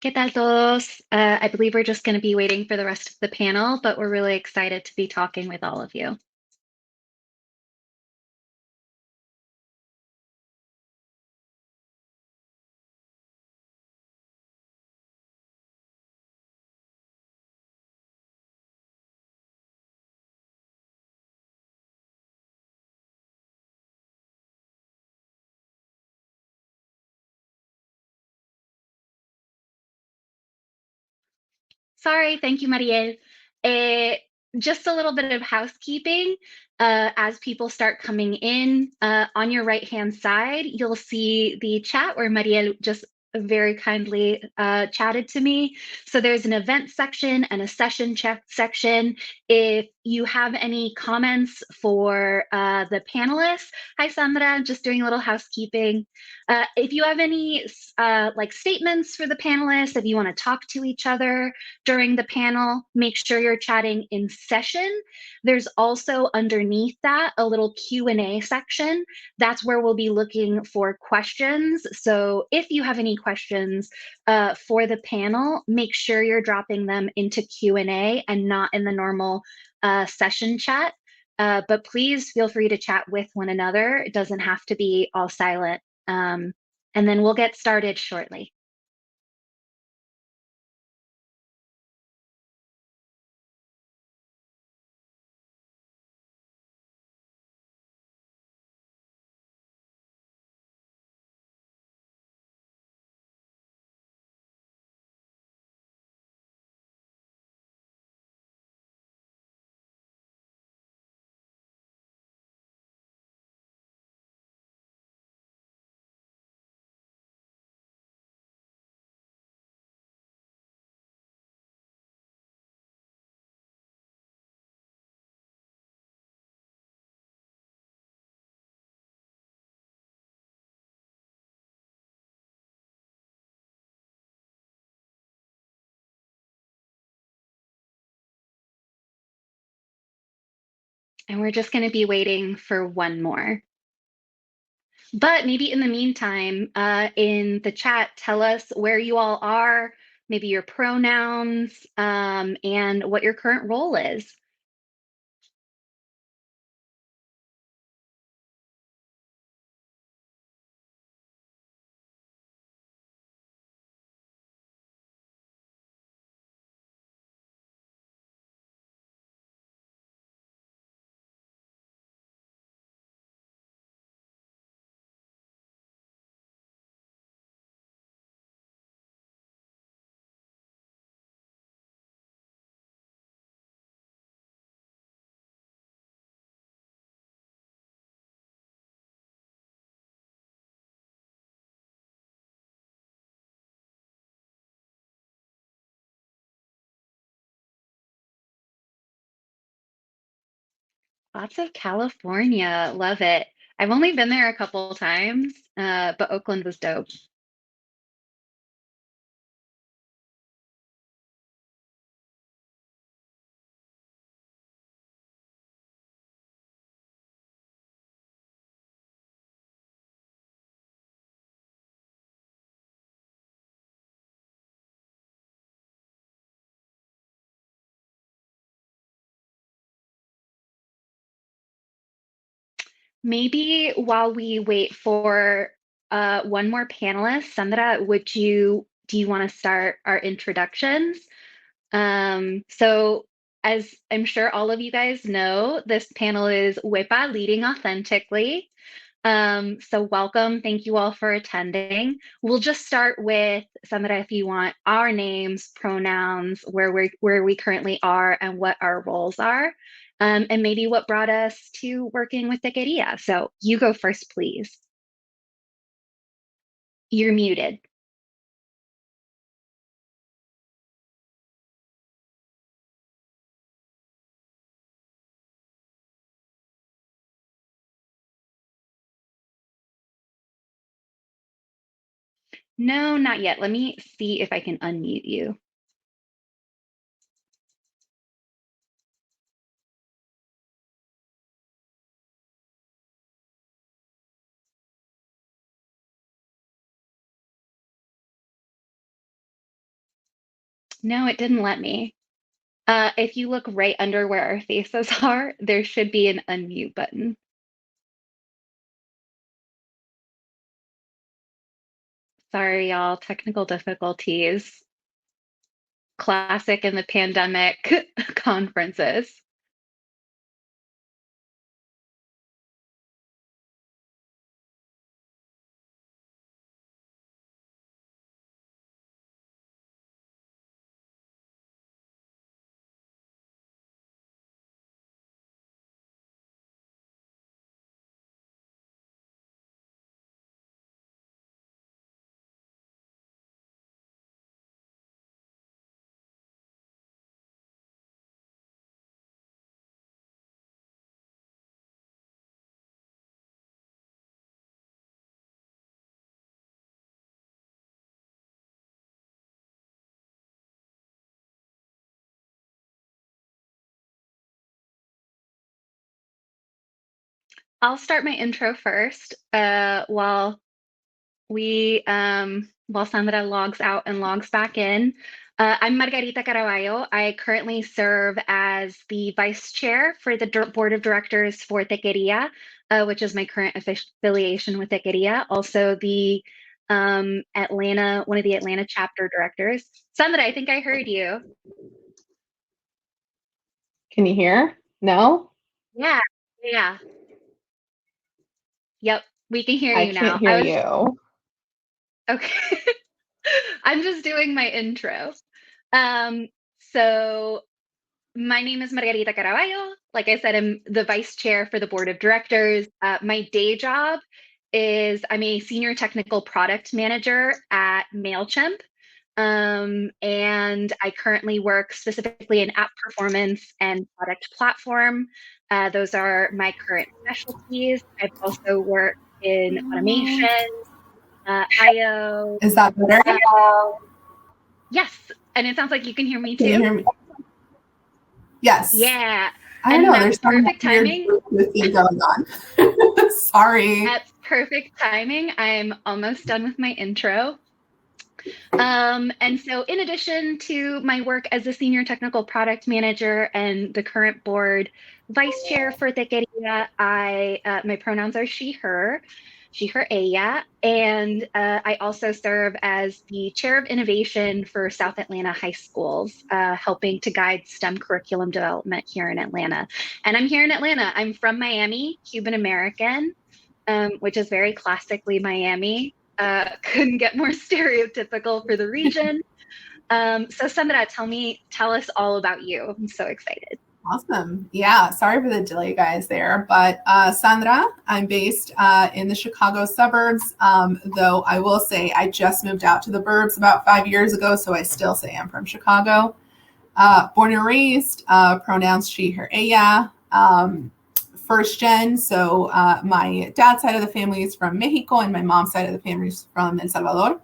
¿Qué tal todos? I believe we're just going to be waiting for the rest of the panel, but we're really excited to be talking with all of you. Sorry, thank you, Mariel. Eh, just a little bit of housekeeping. As people start coming in, on your right-hand side, you'll see the chat where Mariel just very kindly chatted to me. So there's an event section and a session check section. If you have any comments for the panelists, hi Sandra, just doing a little housekeeping. If you have any like statements for the panelists, if you want to talk to each other, during the panel, make sure you're chatting in session. There's also underneath that a little Q&A section. That's where we'll be looking for questions. So if you have any questions for the panel, make sure you're dropping them into Q&A and not in the normal session chat. But please feel free to chat with one another. It doesn't have to be all silent. And then we'll get started shortly. And we're just going to be waiting for one more. But maybe in the meantime, in the chat, tell us where you all are, maybe your pronouns, and what your current role is. Lots of California. Love it. I've only been there a couple times, but Oakland was dope. Maybe while we wait for one more panelist, Sandra, do you want to start our introductions? So as I'm sure all of you guys know, this panel is Wepa leading authentically. So welcome. Thank you all for attending. We'll just start with Sandra, if you want, our names, pronouns, where we currently are and what our roles are, and maybe what brought us to working with Techqueria. So you go first, please. You're muted. No, not yet. Let me see if I can unmute you. No, it didn't let me. If you look right under where our faces are, there should be an unmute button. Sorry, y'all, technical difficulties. Classic in the pandemic conferences. I'll start my intro first, while Sandra logs out and logs back in. I'm Margarita Caraballo. I currently serve as the vice chair for the board of directors for Techqueria, which is my current affiliation with Techqueria. Also the one of the Atlanta chapter directors. Sandra, I think I heard you. Can you hear? No? Yeah, yeah. Yep, we can hear I you now. can't hear you. Okay. I'm just doing my intro. So my name is Margarita Caraballo. Like I said, I'm the vice chair for the board of directors. My day job is I'm a senior technical product manager at MailChimp. And I currently work specifically in app performance and product platform. Those are my current specialties. I've also worked in automation, IO. Is that better? Yes. And it sounds like you can hear me Can you too. hear me? Yes. Yeah. I don't And know. that's There's some perfect weird timing. thing going on. Sorry. That's perfect timing. I'm almost done with my intro. And so in addition to my work as a senior technical product manager and the current board vice chair for Techqueria, my pronouns are she, her, ella, and I also serve as the chair of innovation for South Atlanta high schools, helping to guide STEM curriculum development here in Atlanta. And I'm here in Atlanta. I'm from Miami, Cuban American, which is very classically Miami. Couldn't get more stereotypical for the region. So Sandra, tell us all about you. I'm so excited. Awesome. Yeah. Sorry for the delay, guys, there. But Sandra, I'm based in the Chicago suburbs, though I will say I just moved out to the burbs about 5 years ago, so I still say I'm from Chicago. Born and raised, pronouns she, her, ella. First gen, so my dad's side of the family is from Mexico and my mom's side of the family is from El Salvador.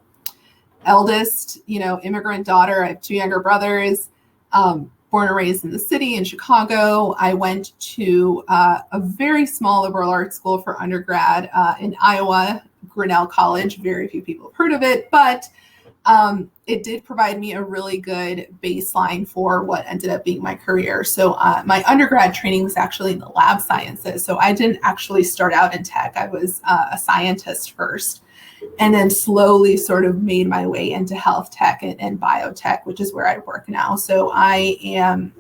Eldest, immigrant daughter. I have two younger brothers. Born and raised in the city in Chicago. I went to a very small liberal arts school for undergrad in Iowa, Grinnell College. Very few people have heard of it, but it did provide me a really good baseline for what ended up being my career. So my undergrad training was actually in the lab sciences. So I didn't actually start out in tech. I was a scientist first, and then slowly sort of made my way into health tech and biotech, which is where I work now. So I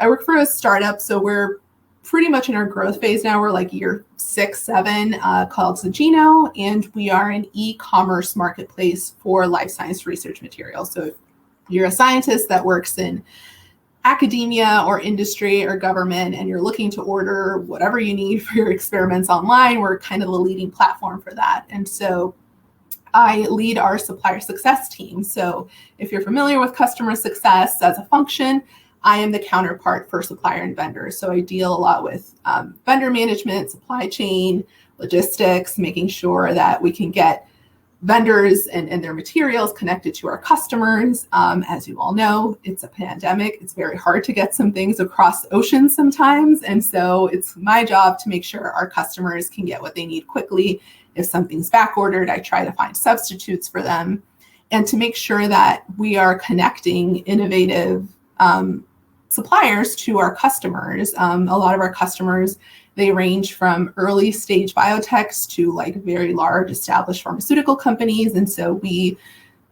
work for a startup. So we're pretty much in our growth phase now. We're like year 6, 7, called Sagino, and we are an e-commerce marketplace for life science research materials. So if you're a scientist that works in academia or industry or government and you're looking to order whatever you need for your experiments online, we're kind of the leading platform for that. And so I lead our supplier success team. So if you're familiar with customer success as a function, I am the counterpart for supplier and vendors. So I deal a lot with vendor management, supply chain, logistics, making sure that we can get vendors and their materials connected to our customers. As you all know, it's a pandemic. It's very hard to get some things across oceans sometimes. And so it's my job to make sure our customers can get what they need quickly. If something's back ordered, I try to find substitutes for them. and to make sure that we are connecting innovative suppliers to our customers. A lot of our customers, they range from early stage biotechs to like very large established pharmaceutical companies. And so we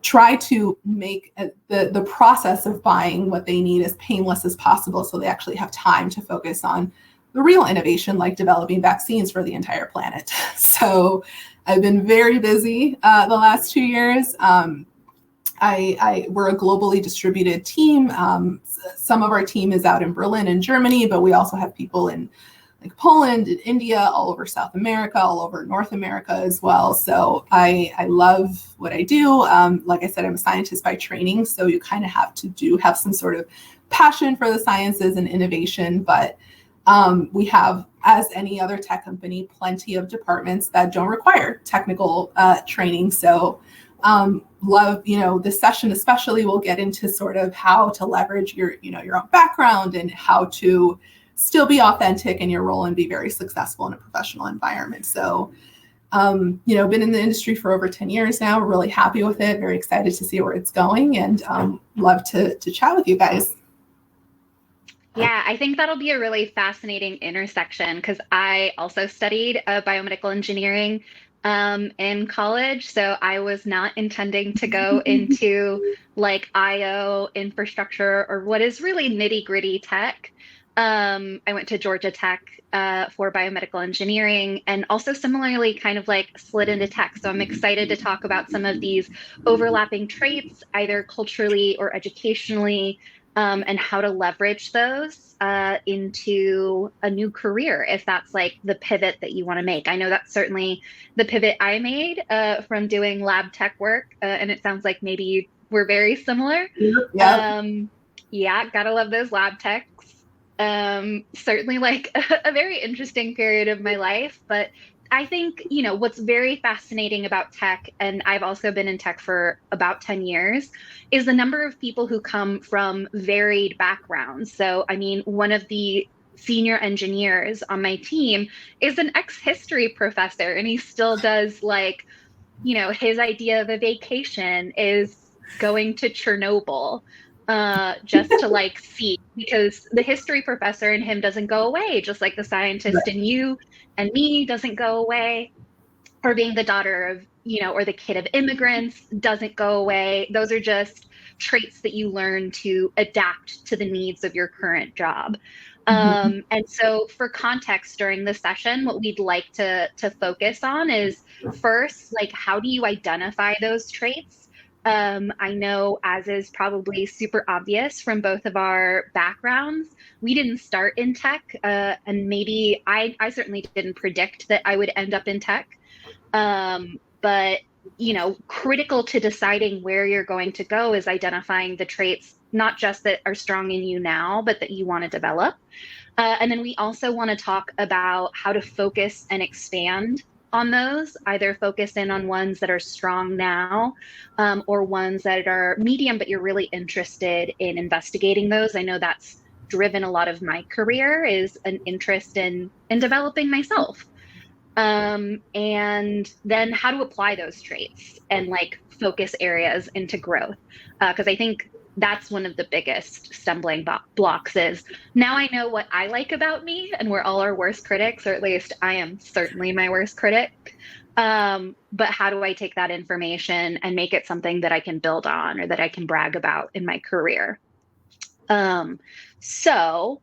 try to make the process of buying what they need as painless as possible, so they actually have time to focus on the real innovation, like developing vaccines for the entire planet. So I've been very busy the last 2 years. We're a globally distributed team. Some of our team is out in Berlin and Germany, but we also have people in like Poland and India, all over South America, all over North America as well. So I love what I do. Like I said, I'm a scientist by training, so you kind of have to have some sort of passion for the sciences and innovation. But we have, as any other tech company, plenty of departments that don't require technical training. So love, this session especially will get into sort of how to leverage your own background and how to still be authentic in your role and be very successful in a professional environment. So, been in the industry for over 10 years now, really happy with it, very excited to see where it's going, and love to chat with you guys. Yeah, I think that'll be a really fascinating intersection because I also studied biomedical engineering in college. So I was not intending to go into like IO infrastructure or what is really nitty-gritty tech. I went to Georgia Tech for biomedical engineering and also similarly kind of like slid into tech. So I'm excited to talk about some of these overlapping traits, either culturally or educationally, and how to leverage those into a new career if that's like the pivot that you want to make. I know that's certainly the pivot I made from doing lab tech work, and it sounds like maybe you were very similar. Yeah. Yeah, gotta love those lab techs. Certainly like a very interesting period of my life, but I think, what's very fascinating about tech, and I've also been in tech for about 10 years, is the number of people who come from varied backgrounds. So, I mean, one of the senior engineers on my team is an ex-history professor, and he still does like, his idea of a vacation is going to Chernobyl just to like see, because the history professor in him doesn't go away, just like the scientist in you and me doesn't go away, or being the daughter of, or the kid of immigrants doesn't go away. Those are just traits that you learn to adapt to the needs of your current job. And so for context during this session, what we'd like to focus on is first, like, how do you identify those traits? I know, as is probably super obvious from both of our backgrounds, we didn't start in tech, and maybe I certainly didn't predict that I would end up in tech. But critical to deciding where you're going to go is identifying the traits, not just that are strong in you now, but that you want to develop. And then we also want to talk about how to focus and expand on those, either focus in on ones that are strong now, or ones that are medium, but you're really interested in investigating those. I know that's driven a lot of my career, is an interest in developing myself. And then how to apply those traits and like focus areas into growth. Because I think that's one of the biggest stumbling blocks is now I know what I like about me, and we're all our worst critics, or at least I am certainly my worst critic. But how do I take that information and make it something that I can build on or that I can brag about in my career? So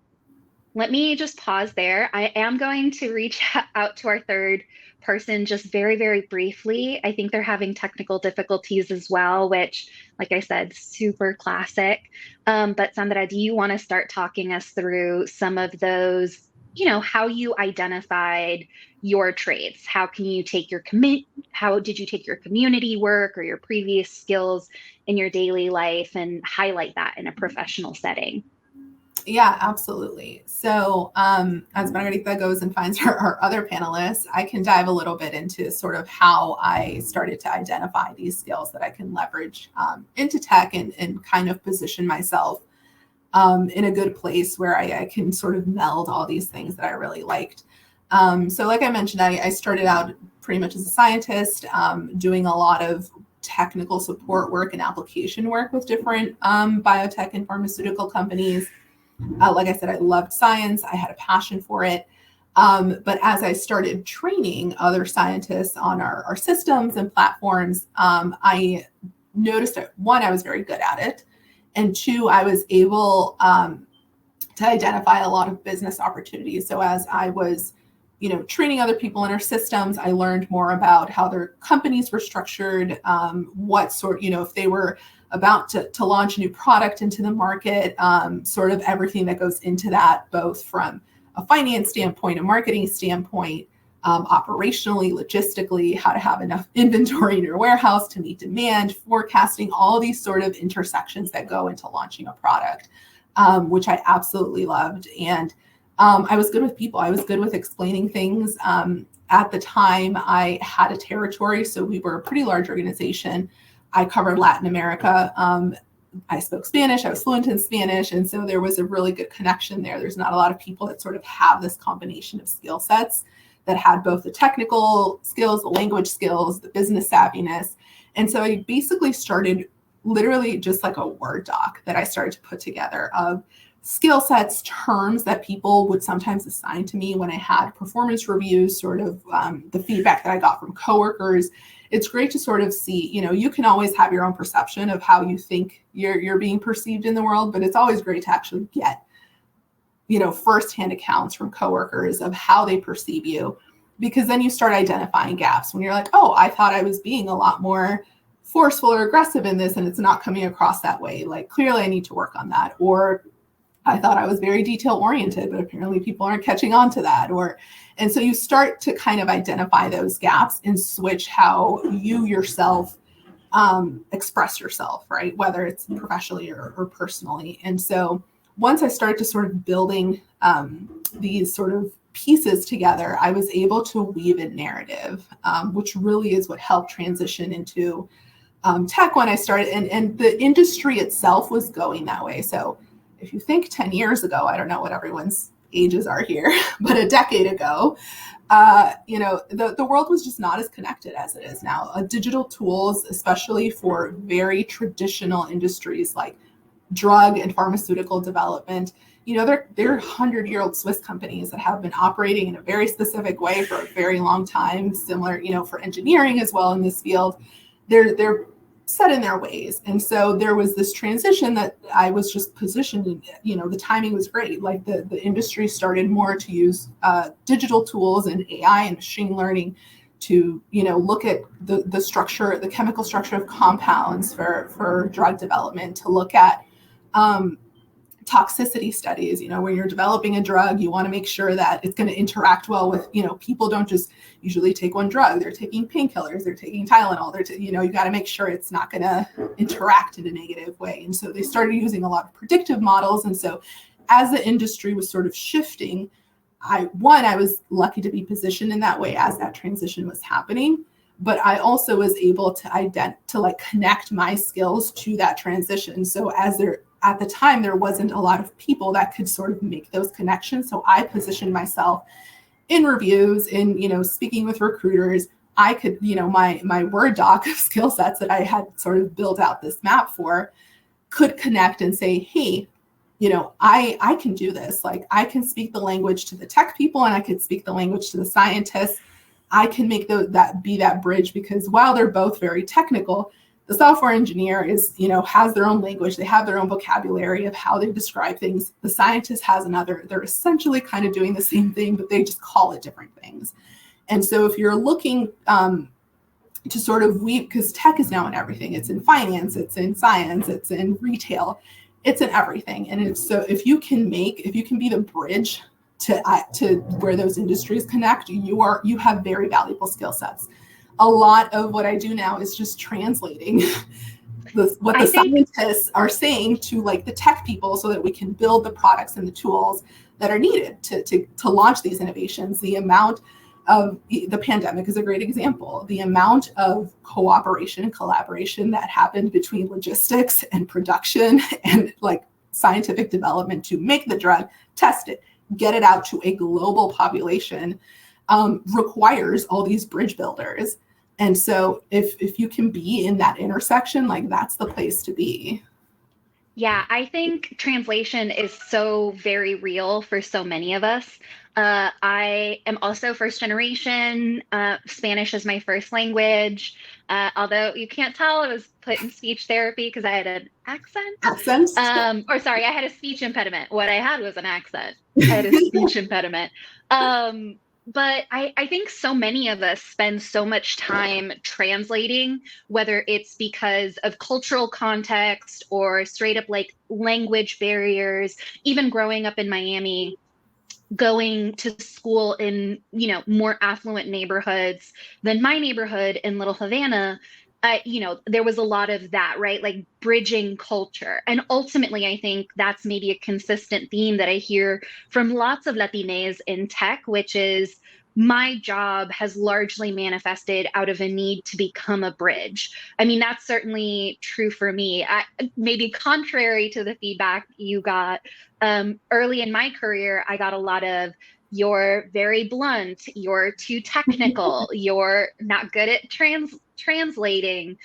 let me just pause there. I am going to reach out to our third person just very, very briefly. I think they're having technical difficulties as well, which, like I said, super classic. But Sandra, do you want to start talking us through some of those, how you identified your traits? How can you take how did you take your community work or your previous skills in your daily life and highlight that in a professional setting? Yeah, absolutely. So as Margarita goes and finds her other panelists, I can dive a little bit into sort of how I started to identify these skills that I can leverage into tech and kind of position myself in a good place where I can sort of meld all these things that I really liked. So like I mentioned, I started out pretty much as a scientist, doing a lot of technical support work and application work with different biotech and pharmaceutical companies. Like I said, I loved science. I had a passion for it. But as I started training other scientists on our systems and platforms, I noticed that one, I was very good at it. And two, I was able to identify a lot of business opportunities. So as I was, training other people in our systems, I learned more about how their companies were structured, what sort, if they were about to launch a new product into the market, sort of everything that goes into that, both from a finance standpoint, a marketing standpoint, operationally, logistically, how to have enough inventory in your warehouse to meet demand, forecasting, all of these sort of intersections that go into launching a product, which I absolutely loved. And I was good with people. I was good with explaining things. At the time, I had a territory, so we were a pretty large organization. I covered Latin America. I spoke Spanish. I was fluent in Spanish. And so there was a really good connection there. There's not a lot of people that sort of have this combination of skill sets that had both the technical skills, the language skills, the business savviness. And so I basically started literally just like a Word doc that I started to put together of skill sets, terms that people would sometimes assign to me when I had performance reviews, sort of the feedback that I got from coworkers. It's great to sort of see, you can always have your own perception of how you think you're being perceived in the world, but it's always great to actually get, firsthand accounts from coworkers of how they perceive you, because then you start identifying gaps when you're like, oh, I thought I was being a lot more forceful or aggressive in this, and it's not coming across that way. Like, clearly I need to work on that. Or I thought I was very detail oriented, but apparently people aren't catching on to that. And so you start to kind of identify those gaps and switch how you yourself express yourself, right? Whether it's professionally or personally. And so once I started to sort of building these sort of pieces together, I was able to weave a narrative, which really is what helped transition into tech when I started. And the industry itself was going that way. So if you think 10 years ago, I don't know what everyone's ages are here, but a decade ago, the world was just not as connected as it is now. Digital tools, especially for very traditional industries like drug and pharmaceutical development, they're 100-year-old Swiss companies that have been operating in a very specific way for a very long time. Similar, for engineering as well in this field, they're set in their ways. And so there was this transition that I was just positioned in, the timing was great. Like the industry started more to use digital tools and AI and machine learning to, look at the structure, the chemical structure of compounds for drug development, to look at toxicity studies. When you're developing a drug, you want to make sure that it's going to interact well with, people don't just usually take one drug. They're taking painkillers, they're taking Tylenol, you got to make sure it's not going to interact in a negative way. And so they started using a lot of predictive models. And so as the industry was sort of shifting, I was lucky to be positioned in that way as that transition was happening. But I also was able to connect my skills to that transition. So at the time, there wasn't a lot of people that could sort of make those connections. So I positioned myself in reviews, in, speaking with recruiters. I could, my Word doc of skill sets that I had sort of built out this map for could connect and say, hey, I can do this. Like, I can speak the language to the tech people and I could speak the language to the scientists. I can make that be that bridge, because while they're both very technical, the software engineer has their own language. They have their own vocabulary of how they describe things. The scientist has another. They're essentially kind of doing the same thing, but they just call it different things. And so if you're looking to sort of weave, because tech is now in everything. It's in finance, it's in science, it's in retail, it's in everything. And so if you can be the bridge to where those industries connect, you have very valuable skill sets. A lot of what I do now is just translating what the scientists are saying to the tech people, so that we can build the products and the tools that are needed to launch these innovations. The amount of the pandemic is a great example. The amount of cooperation and collaboration that happened between logistics and production and scientific development to make the drug, test it, get it out to a global population, requires all these bridge builders. And so if you can be in that intersection, like that's the place to be. Yeah, I think translation is so very real for so many of us. I am also first generation. Spanish is my first language. Although you can't tell, I was put in speech therapy because I had an accent. Accent. Or sorry, I had a speech impediment. What I had was an accent. I had a speech impediment. But I think so many of us spend so much time translating, whether it's because of cultural context or straight up like language barriers, even growing up in Miami, going to school in, more affluent neighborhoods than my neighborhood in Little Havana. There was a lot of that, right? Like bridging culture. And ultimately, I think that's maybe a consistent theme that I hear from lots of Latinx in tech, which is my job has largely manifested out of a need to become a bridge. I mean, that's certainly true for me. Maybe contrary to the feedback you got, early in my career, I got a lot of you're very blunt, you're too technical, you're not good at translating,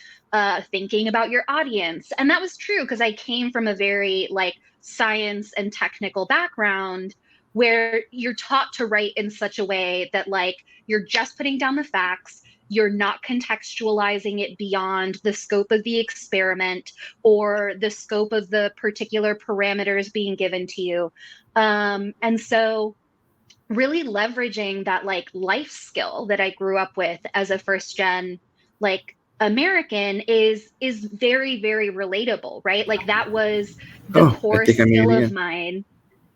thinking about your audience. And that was true because I came from a very like science and technical background where you're taught to write in such a way that like you're just putting down the facts, you're not contextualizing it beyond the scope of the experiment or the scope of the particular parameters being given to you. And so really leveraging that like life skill that I grew up with as a first gen like American is very, very relatable, right? Like that was the Oh, I core think I'm skill muted of again. mine.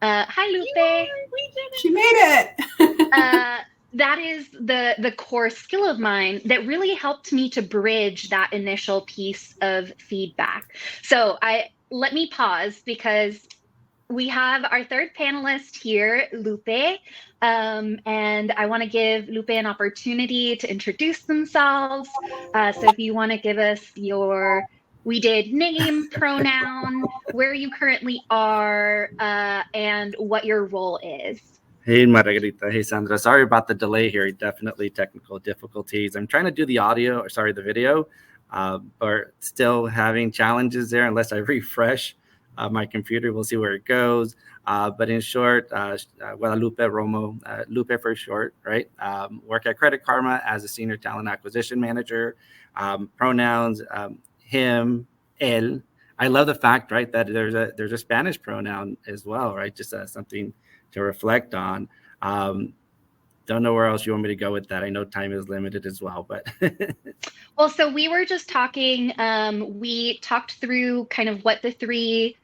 Hi Lupe. Yay, we did it. She made it. uh, that is the core skill of mine that really helped me to bridge that initial piece of feedback. So I let me pause because we have our third panelist here, Lupe, and I want to give Lupe an opportunity to introduce themselves. So if you want to give us we did name, pronoun, where you currently are, and what your role is. Hey, Margarita. Hey, Sandra. Sorry about the delay here. Definitely technical difficulties. I'm trying to do the the video, but still having challenges there unless I refresh my computer. We'll see where it goes. But in short, Guadalupe Romo, Lupe for short, right? Work at Credit Karma as a senior talent acquisition manager. Pronouns, him, él. I love the fact, right, that there's a Spanish pronoun as well, right? Just something to reflect on. Don't know where else you want me to go with that. I know time is limited as well, but Well, so we were just talking, we talked through kind of what the three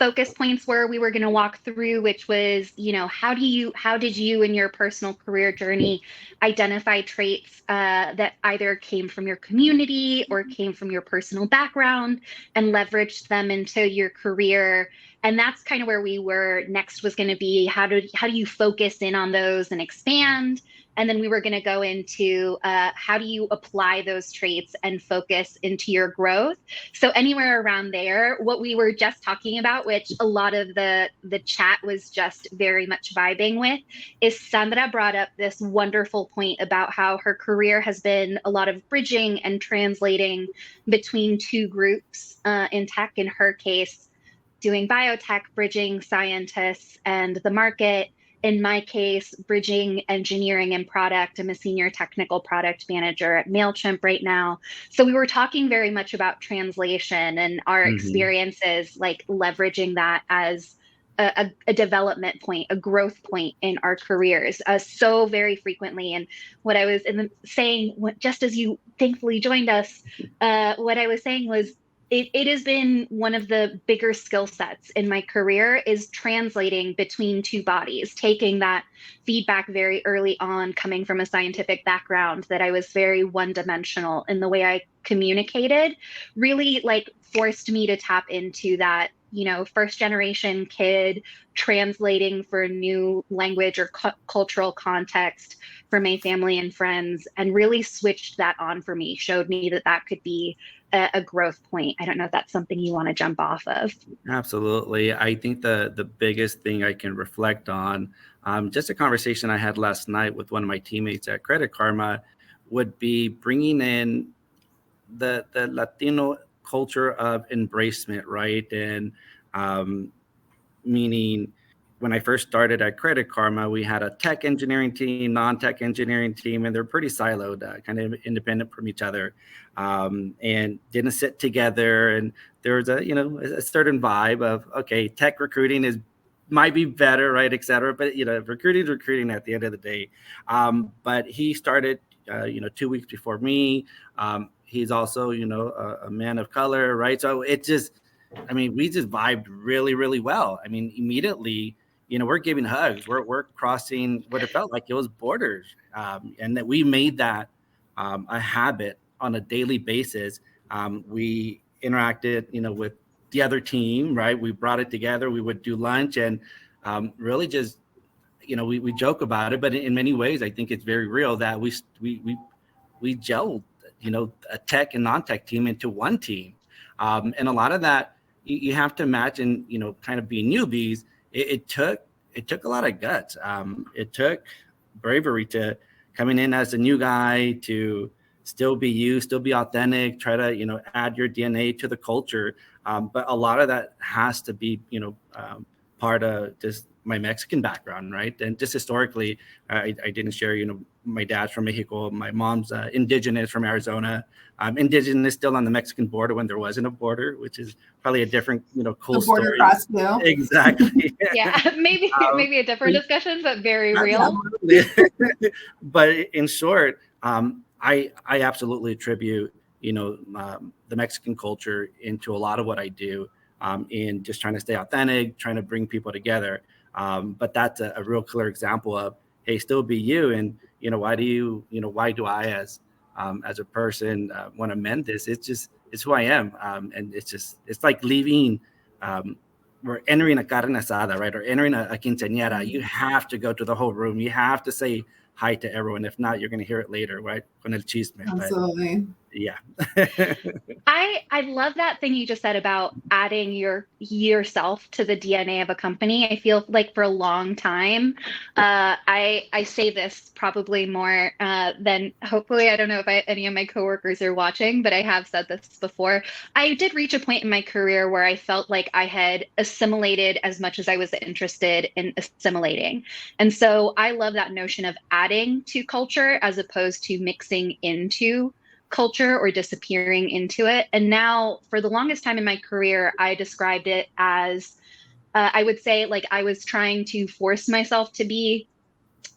focus points were we were going to walk through, which was, how did you in your personal career journey identify traits that either came from your community or came from your personal background and leveraged them into your career. And that's kind of where we were. Next was going to be how do you focus in on those and expand? And then we were going to go into how do you apply those traits and focus into your growth. So anywhere around there, what we were just talking about, which a lot of the chat was just very much vibing with, is Sandra brought up this wonderful point about how her career has been a lot of bridging and translating between two groups in tech, in her case, doing biotech, bridging scientists and the market. In my case, bridging engineering and product. I'm a senior technical product manager at MailChimp right now. So we were talking very much about translation and our experiences, like leveraging that as a development point, a growth point in our careers so very frequently. And what I was saying, just as you thankfully joined us, what I was saying was it has been one of the bigger skill sets in my career is translating between two bodies, taking that feedback very early on, coming from a scientific background that I was very one-dimensional in the way I communicated, really like forced me to tap into that, first generation kid translating for a new language or cultural context for my family and friends, and really switched that on for me, showed me that could be a growth point. I don't know if that's something you want to jump off of. Absolutely. I think the biggest thing I can reflect on, just a conversation I had last night with one of my teammates at Credit Karma, would be bringing in the Latino culture of embracement, right? And meaning when I first started at Credit Karma, we had a tech engineering team, non-tech engineering team, and they're pretty siloed, kind of independent from each other, and didn't sit together. And there was a certain vibe of, okay, tech recruiting might be better, right, et cetera. But, recruiting is recruiting at the end of the day. But he started, 2 weeks before me. He's also, a man of color, right? So it just, we just vibed really, really well. Immediately, we're giving hugs. We're crossing what it felt like it was borders, and that we made that a habit on a daily basis. We interacted, with the other team, right? We brought it together. We would do lunch and really just, we joke about it, but in many ways, I think it's very real that we gelled, a tech and non-tech team into one team, and a lot of that. You have to imagine, kind of being newbies. It took a lot of guts. It took bravery to coming in as a new guy to still be you, still be authentic, try to, add your DNA to the culture. But a lot of that has to be, part of just my Mexican background, right? And just historically, I didn't share, my dad's from Mexico, my mom's indigenous from Arizona. Indigenous still on the Mexican border when there wasn't a border, which is probably a different, cool the border story. crossed you. Exactly. Yeah, maybe a different discussion, but very real. But in short, I absolutely attribute, the Mexican culture into a lot of what I do, in just trying to stay authentic, trying to bring people together. But that's a real clear example of, hey, still be you. And, why do I as a person want to mend this? It's who I am. And it's like leaving, we're entering a carne asada, right? Or entering a quinceañera. You have to go to the whole room. You have to say hi to everyone. If not, you're going to hear it later, right? Con el chisme. Absolutely. But, yeah. I love that thing you just said about adding yourself to the DNA of a company. I feel like for a long time, I say this probably more than hopefully, I don't know if any of my coworkers are watching, but I have said this before. I did reach a point in my career where I felt like I had assimilated as much as I was interested in assimilating. And so I love that notion of adding to culture as opposed to mixing into culture or disappearing into it. And now, for the longest time in my career, I described it as I would say, like, I was trying to force myself to be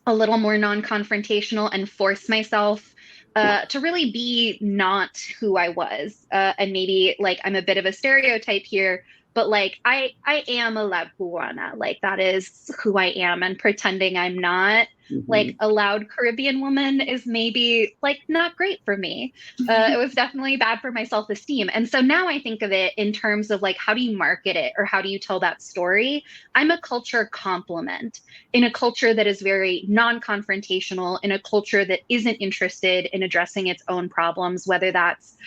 a little more non-confrontational and force myself to really be not who I was. And maybe, like, I'm a bit of a stereotype here, but like I am a loud Cubana. Like, that is who I am, and pretending I'm not like a loud Caribbean woman is maybe like not great for me. It was definitely bad for my self-esteem. And so now I think of it in terms of like, how do you market it or how do you tell that story? I'm a culture complement in a culture that is very non-confrontational, in a culture that isn't interested in addressing its own problems, whether that's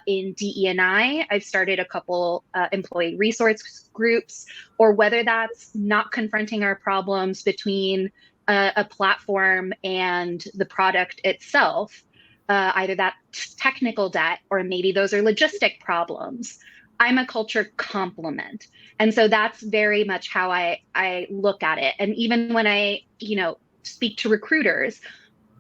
in DE&I, I've started a couple employee resource groups, or whether that's not confronting our problems between a platform and the product itself, either that's technical debt or maybe those are logistic problems. I'm a culture complement. And so that's very much how I look at it. And even when I, speak to recruiters,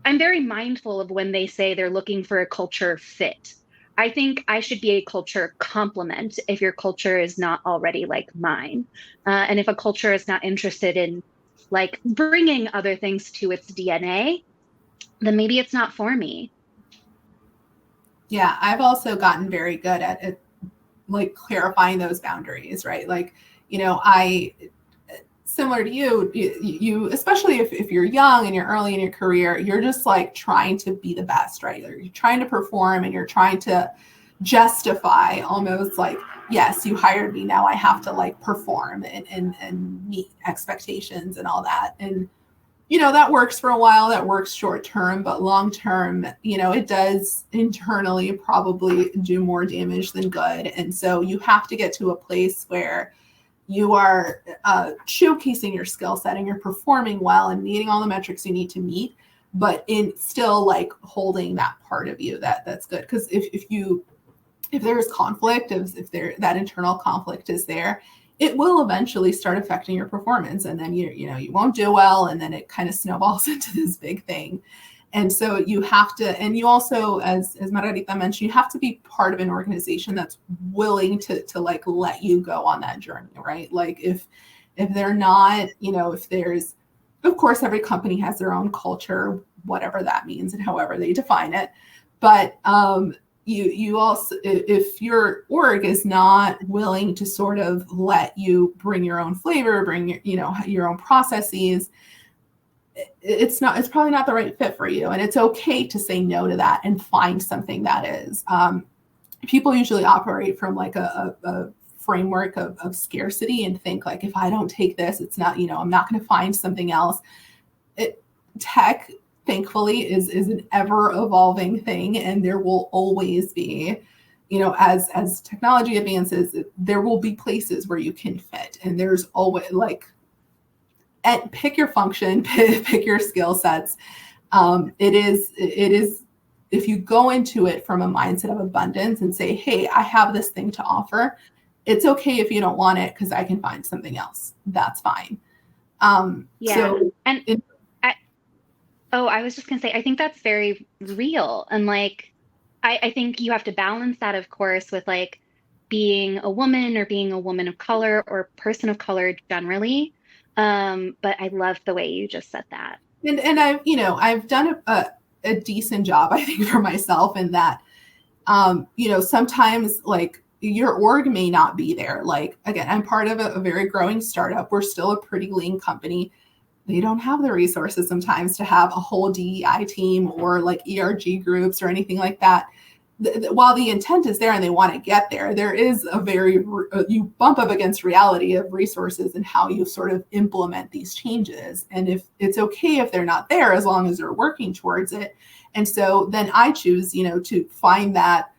I'm very mindful of when they say they're looking for a culture fit. I think I should be a culture complement if your culture is not already like mine. And if a culture is not interested in like bringing other things to its DNA, then maybe it's not for me. Yeah, I've also gotten very good at like clarifying those boundaries, right? Like, I, similar to you, especially if you're young and you're early in your career, you're just like trying to be the best, right? You're trying to perform and you're trying to justify almost like, yes, you hired me, now I have to like perform and meet expectations and all that. And, that works for a while, that works short term, but long term, it does internally probably do more damage than good. And so you have to get to a place where you are showcasing your skill set and you're performing well and meeting all the metrics you need to meet, but in still like holding that part of you that's good. Because if there's conflict, if that internal conflict is there, it will eventually start affecting your performance, and then you won't do well, and then it kind of snowballs into this big thing. And so you have to, and you also, as Margarita mentioned, you have to be part of an organization that's willing to like let you go on that journey, right? Like if they're not, if there's, of course, every company has their own culture, whatever that means and however they define it. But you also, if your org is not willing to sort of let you bring your own flavor, bring your own processes, it's probably not the right fit for you. And it's okay to say no to that and find something that is. People usually operate from like a framework of scarcity and think like, if I don't take this, it's not, I'm not going to find something else. Tech, thankfully, is an ever evolving thing, and there will always be, as technology advances, there will be places where you can fit, and there's always like, pick your function, pick your skill sets. It is if you go into it from a mindset of abundance and say, hey, I have this thing to offer, it's okay if you don't want it because I can find something else. That's fine. I was just going to say, I think that's very real. And like, I think you have to balance that, of course, with like being a woman or being a woman of color or person of color generally. But I love the way you just said that. And I've done a decent job, I think, for myself in that, sometimes like your org may not be there. Like, again, I'm part of a very growing startup. We're still a pretty lean company. They don't have the resources sometimes to have a whole DEI team or like ERG groups or anything like that. While the intent is there and they want to get there, there is you bump up against reality of resources and how you sort of implement these changes. And if it's okay if they're not there, as long as they're working towards it. And so then I choose, to find that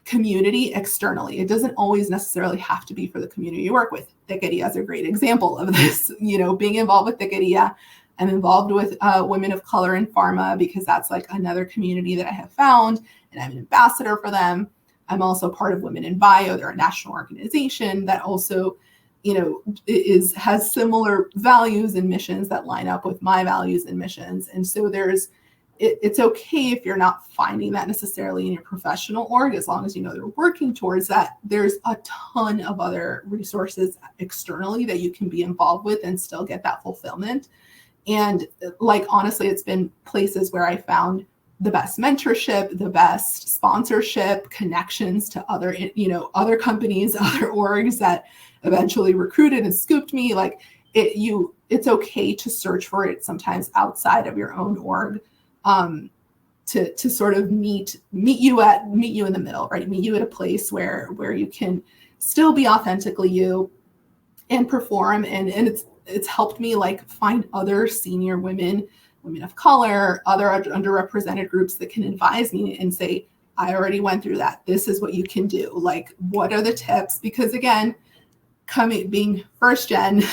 community externally. It doesn't always necessarily have to be for the community you work with. Techqueria is a great example of this, being involved with Techqueria. I'm involved with women of color in pharma because that's like another community that I have found, and I'm an ambassador for them. I'm also part of Women in Bio. They're a national organization that also, has similar values and missions that line up with my values and missions. And so it's okay if you're not finding that necessarily in your professional org, as long as they're working towards that. There's a ton of other resources externally that you can be involved with and still get that fulfillment. And like, honestly, it's been places where I found the best mentorship, the best sponsorship, connections to other companies, other orgs that eventually recruited and scooped me. Like it's okay to search for it sometimes outside of your own org. To sort of meet you in the middle, right? Meet you at a place where you can still be authentically you and perform. And it's helped me like find other senior women of color, other underrepresented groups that can advise me and say, I already went through that. This is what you can do. Like, what are the tips? Because again, being first gen,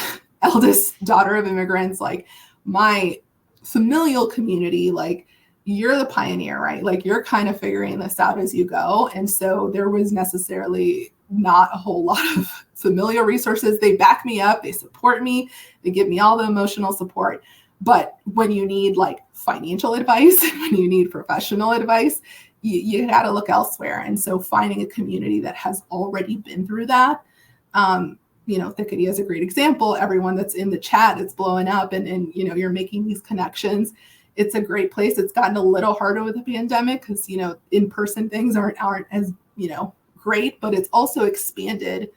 eldest daughter of immigrants, like my familial community, like you're the pioneer, right? Like you're kind of figuring this out as you go. And so there was necessarily not a whole lot of familial resources. They back me up, they support me, they give me all the emotional support. But when you need like financial advice, when you need professional advice, you got to look elsewhere. And so finding a community that has already been through that, Techqueria is a great example. Everyone that's in the chat, it's blowing up and you're making these connections. It's a great place. It's gotten a little harder with the pandemic because, in-person things aren't as, great, but it's also expanded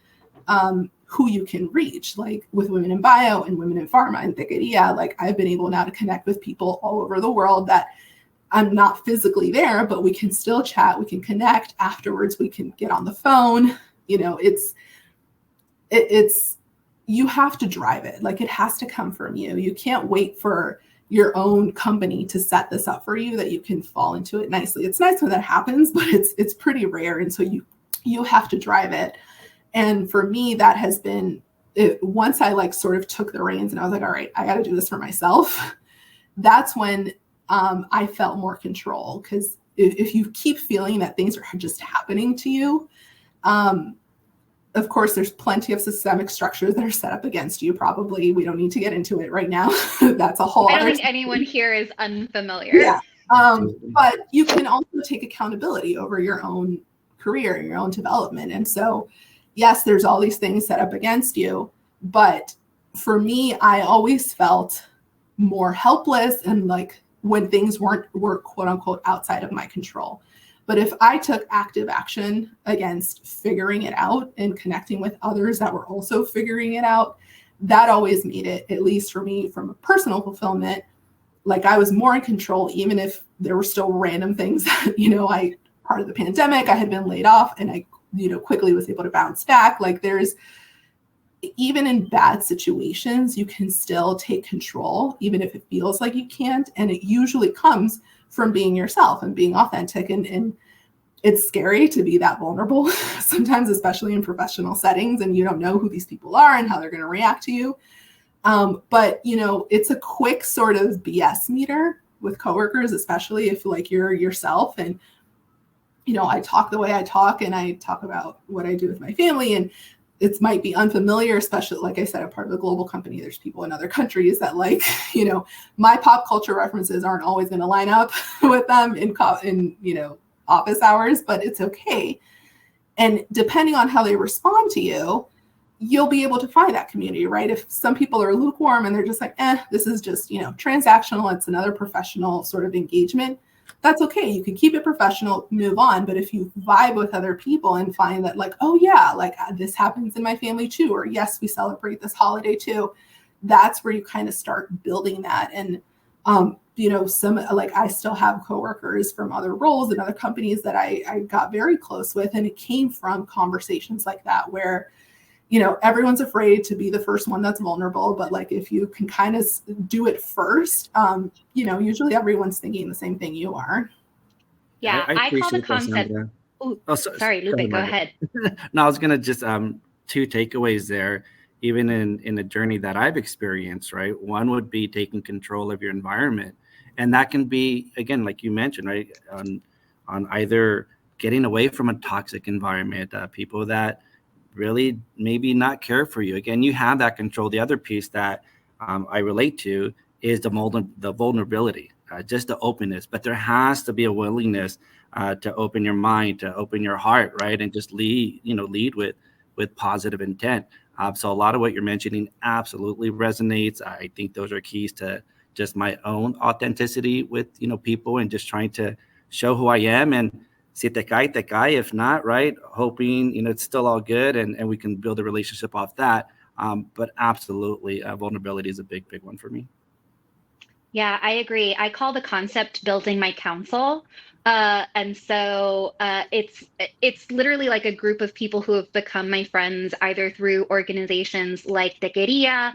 who you can reach, like with Women in Bio and Women in Pharma and Techqueria. Like I've been able now to connect with people all over the world that I'm not physically there, but we can still chat, we can connect afterwards, we can get on the phone. It's you have to drive it. Like it has to come from you. You can't wait for your own company to set this up for you that you can fall into it nicely. It's nice when that happens, but it's pretty rare. And so you have to drive it. And for me, that has been it. Once I like sort of took the reins and I was like, all right, I got to do this for myself. That's when I felt more control, because if you keep feeling that things are just happening to you, of course, there's plenty of systemic structures that are set up against you. Probably, we don't need to get into it right now. That's a whole I other don't think anyone here is unfamiliar. Yeah. But you can also take accountability over your own career and your own development. And so, yes, there's all these things set up against you. But for me, I always felt more helpless, and like when things were quote unquote outside of my control. But if I took active action against figuring it out and connecting with others that were also figuring it out, that always made it, at least for me, from a personal fulfillment, like I was more in control, even if there were still random things that, part of the pandemic, I had been laid off, and I, quickly was able to bounce back. Like there's, even in bad situations, you can still take control, even if it feels like you can't. And it usually comes from being yourself and being authentic. And it's scary to be that vulnerable sometimes, especially in professional settings, and you don't know who these people are and how they're going to react to you. But it's a quick sort of BS meter with coworkers, especially if like you're yourself. And, I talk the way I talk, and I talk about what I do with my family, and it might be unfamiliar, especially, like I said, a part of a global company. There's people in other countries that like, my pop culture references aren't always going to line up with them in office hours, but it's okay. And depending on how they respond to you, you'll be able to find that community, right? If some people are lukewarm and they're just like, this is just, transactional, it's another professional sort of engagement, that's okay. You can keep it professional, move on. But if you vibe with other people and find that like, oh yeah, like this happens in my family too, or yes, we celebrate this holiday too, that's where you kind of start building that. And, some, like I still have coworkers from other roles and other companies that I got very close with. And it came from conversations like that, where everyone's afraid to be the first one that's vulnerable, but like if you can kind of do it first, usually everyone's thinking the same thing you are. Yeah, I call the concept. Sorry, Lupe, go ahead. No, I was gonna just two takeaways there, even in a journey that I've experienced, right? One would be taking control of your environment, and that can be, again, like you mentioned, right, on either getting away from a toxic environment, people that really maybe not care for you. Again, you have that control. The other piece that I relate to is the vulnerability, just the openness. But there has to be a willingness to open your mind, to open your heart, right, and just lead with positive intent. So a lot of what you're mentioning absolutely resonates. I think those are keys to just my own authenticity with people, and just trying to show who I am. And si te cae, te cae. If not, right, hoping it's still all good, and we can build a relationship off that. But absolutely, vulnerability is a big one for me. Yeah, I agree. I call the concept building my council. And so it's literally like a group of people who have become my friends either through organizations like Techqueria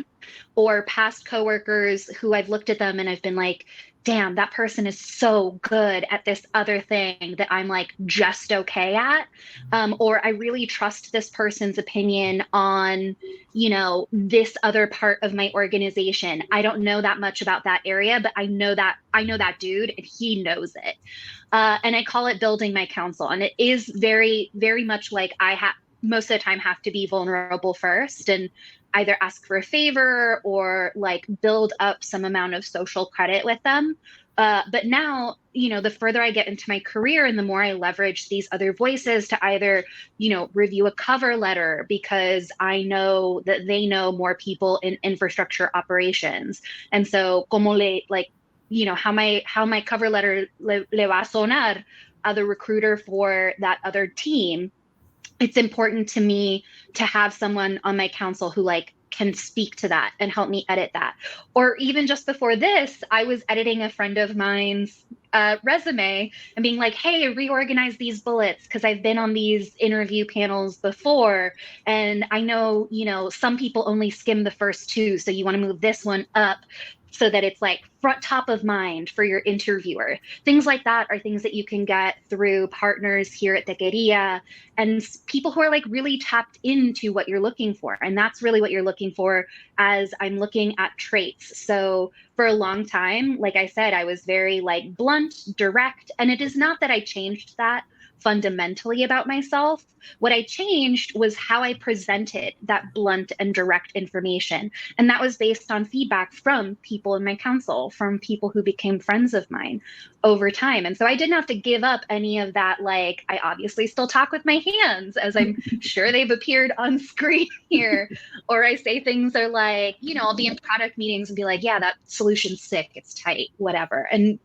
or past coworkers who I've looked at them and I've been like, damn, that person is so good at this other thing that I'm like just okay at. Or I really trust this person's opinion on, this other part of my organization. I don't know that much about that area, but I know that dude and he knows it. And I call it building my council. And it is very, very much like most of the time have to be vulnerable first and either ask for a favor or like build up some amount of social credit with them. But now, the further I get into my career and the more I leverage these other voices to either, review a cover letter because I know that they know more people in infrastructure operations. And so, how my cover letter le va a sonar a the recruiter for that other team. It's important to me to have someone on my council who can speak to that and help me edit that. Or even just before this, I was editing a friend of mine's resume and being like, hey, reorganize these bullets because I've been on these interview panels before. And I know, some people only skim the first two. So you want to move this one up so that it's like front top of mind for your interviewer. Things like that are things that you can get through partners here at Techqueria and people who are like really tapped into what you're looking for. And that's really what you're looking for as I'm looking at traits. So for a long time, like I said, I was very like blunt, direct, and it is not that I changed that fundamentally about myself. What I changed was how I presented that blunt and direct information. And that was based on feedback from people in my council, from people who became friends of mine over time. And so I didn't have to give up any of that. Like, I obviously still talk with my hands, as I'm sure they've appeared on screen here. Or I say things are like, I'll be in product meetings and be like, yeah, that solution's sick, it's tight, whatever. And,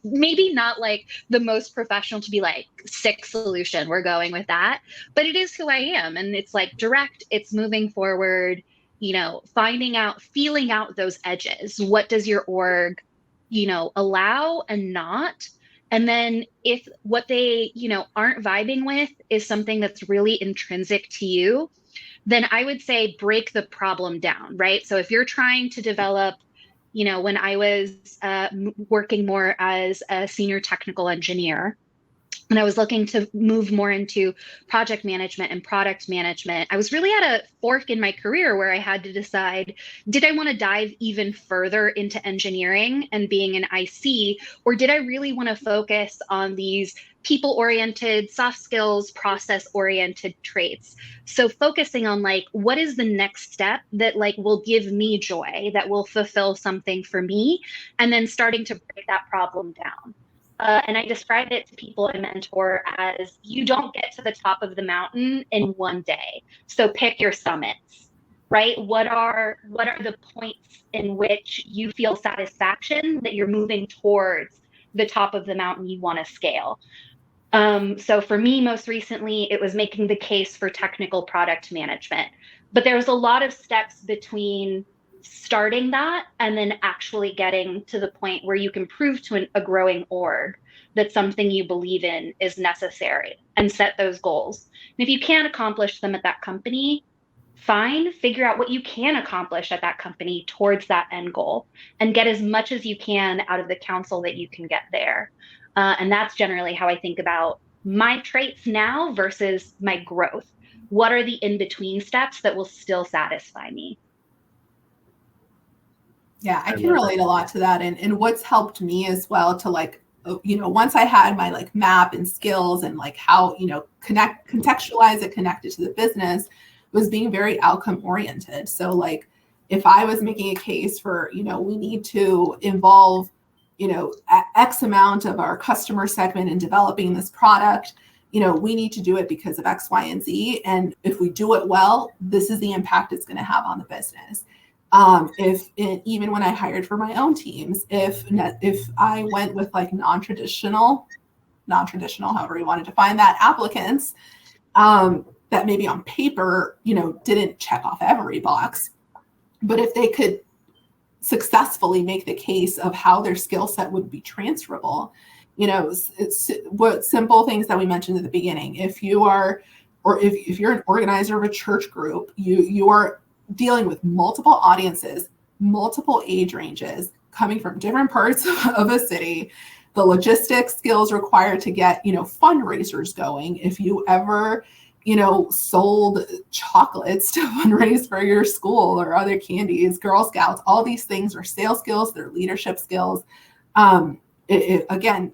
maybe not like the most professional to be like, sick solution, we're going with that. But it is who I am. And it's like direct, it's moving forward, finding out, feeling out those edges. What does your org, allow and not? And then if what they, aren't vibing with is something that's really intrinsic to you, then I would say break the problem down, right? So if you're trying to develop, when I was working more as a senior technical engineer, and I was looking to move more into project management and product management, I was really at a fork in my career where I had to decide, did I want to dive even further into engineering and being an IC, or did I really want to focus on these people-oriented, soft skills, process-oriented traits? So focusing on like, what is the next step that like will give me joy, that will fulfill something for me, and then starting to break that problem down. And I describe it to people I mentor as you don't get to the top of the mountain in one day. So pick your summits, right? What are the points in which you feel satisfaction that you're moving towards the top of the mountain you want to scale? So for me, most recently, it was making the case for technical product management. But there was a lot of steps between starting that and then actually getting to the point where you can prove to a growing org that something you believe in is necessary and set those goals. And if you can't accomplish them at that company, fine, figure out what you can accomplish at that company towards that end goal and get as much as you can out of the council that you can get there. And that's generally how I think about my traits now versus my growth. What are the in-between steps that will still satisfy me? Yeah, I can relate a lot to that. And what's helped me as well to like, once I had my like map and skills and like how, contextualize it, connect it to the business, was being very outcome oriented. So like if I was making a case for, we need to involve, X amount of our customer segment in developing this product, we need to do it because of X, Y, and Z. And if we do it well, this is the impact it's going to have on the business. Even when I hired for my own teams, if I went with like non-traditional, however you want to define that, applicants, that maybe on paper, didn't check off every box, but if they could successfully make the case of how their skill set would be transferable, it's what simple things that we mentioned at the beginning. If you are, or if you're an organizer of a church group, you are dealing with multiple audiences, multiple age ranges, coming from different parts of a city, the logistics skills required to get, fundraisers going. If you ever, sold chocolates to fundraise for your school or other candies, Girl Scouts, all these things are sales skills, they're leadership skills. Again,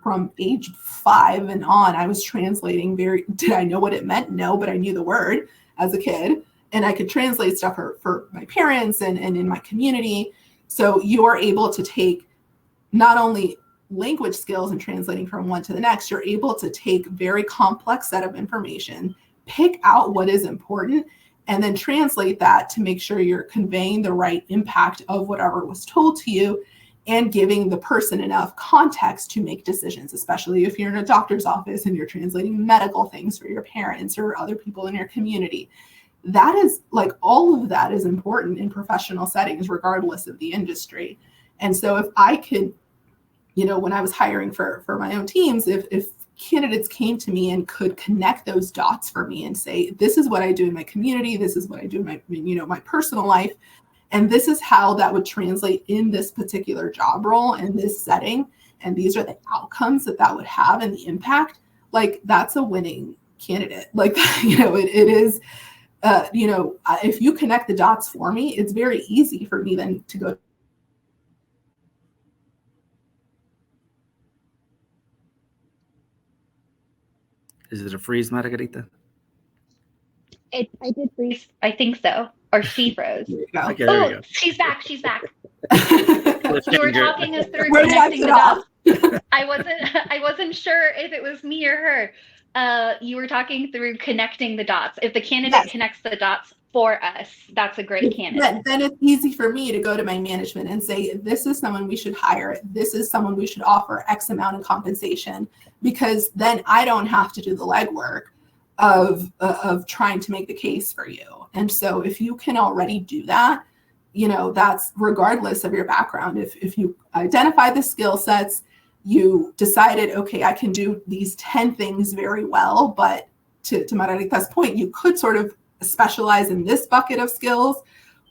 from age 5 and on, I was translating did I know what it meant? No, but I knew the word as a kid. And I could translate stuff for my parents and in my community. So you are able to take not only language skills and translating from one to the next, you're able to take very complex set of information, pick out what is important, and then translate that to make sure you're conveying the right impact of whatever was told to you and giving the person enough context to make decisions, especially if you're in a doctor's office and you're translating medical things for your parents or other people in your community. That is like, all of that is important in professional settings, regardless of the industry. And so if I could, when I was hiring for my own teams, if candidates came to me and could connect those dots for me and say, this is what I do in my community, this is what I do in my, my personal life, And this is how that would translate in this particular job role and this setting. And these are the outcomes that would have and the impact. Like, that's a winning candidate. Like, it is, if you connect the dots for me, it's very easy for me then to go. Is it a freeze, Margarita? I did freeze. I think so. Or she froze. Okay, there we go. She's back. She's back. Let's You were finger. talking us through Where connecting the left dots. I wasn't sure if it was me or her. You were talking through connecting the dots. If the candidate connects the dots for us, that's a great candidate. Then it's easy for me to go to my management and say, this is someone we should hire. This is someone we should offer X amount in compensation, because then I don't have to do the legwork of trying to make the case for you. And so if you can already do that, that's regardless of your background. If you identify the skill sets, you decided, okay, I can do these 10 things very well, but to Margarita's point, you could sort of specialize in this bucket of skills,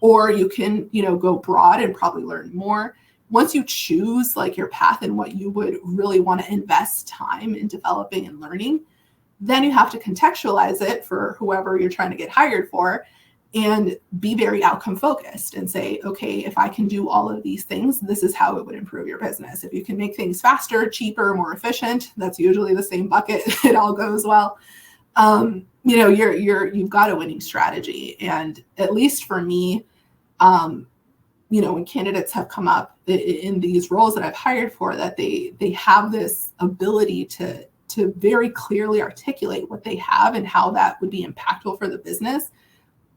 or you can, go broad and probably learn more. Once you choose like your path and what you would really want to invest time in developing and learning, then you have to contextualize it for whoever you're trying to get hired for and be very outcome focused and say, okay, if I can do all of these things, this is how it would improve your business. If you can make things faster, cheaper, more efficient, that's usually the same bucket. It all goes well. You've got a winning strategy. And at least for me, when candidates have come up in these roles that I've hired for, that they have this ability to very clearly articulate what they have and how that would be impactful for the business.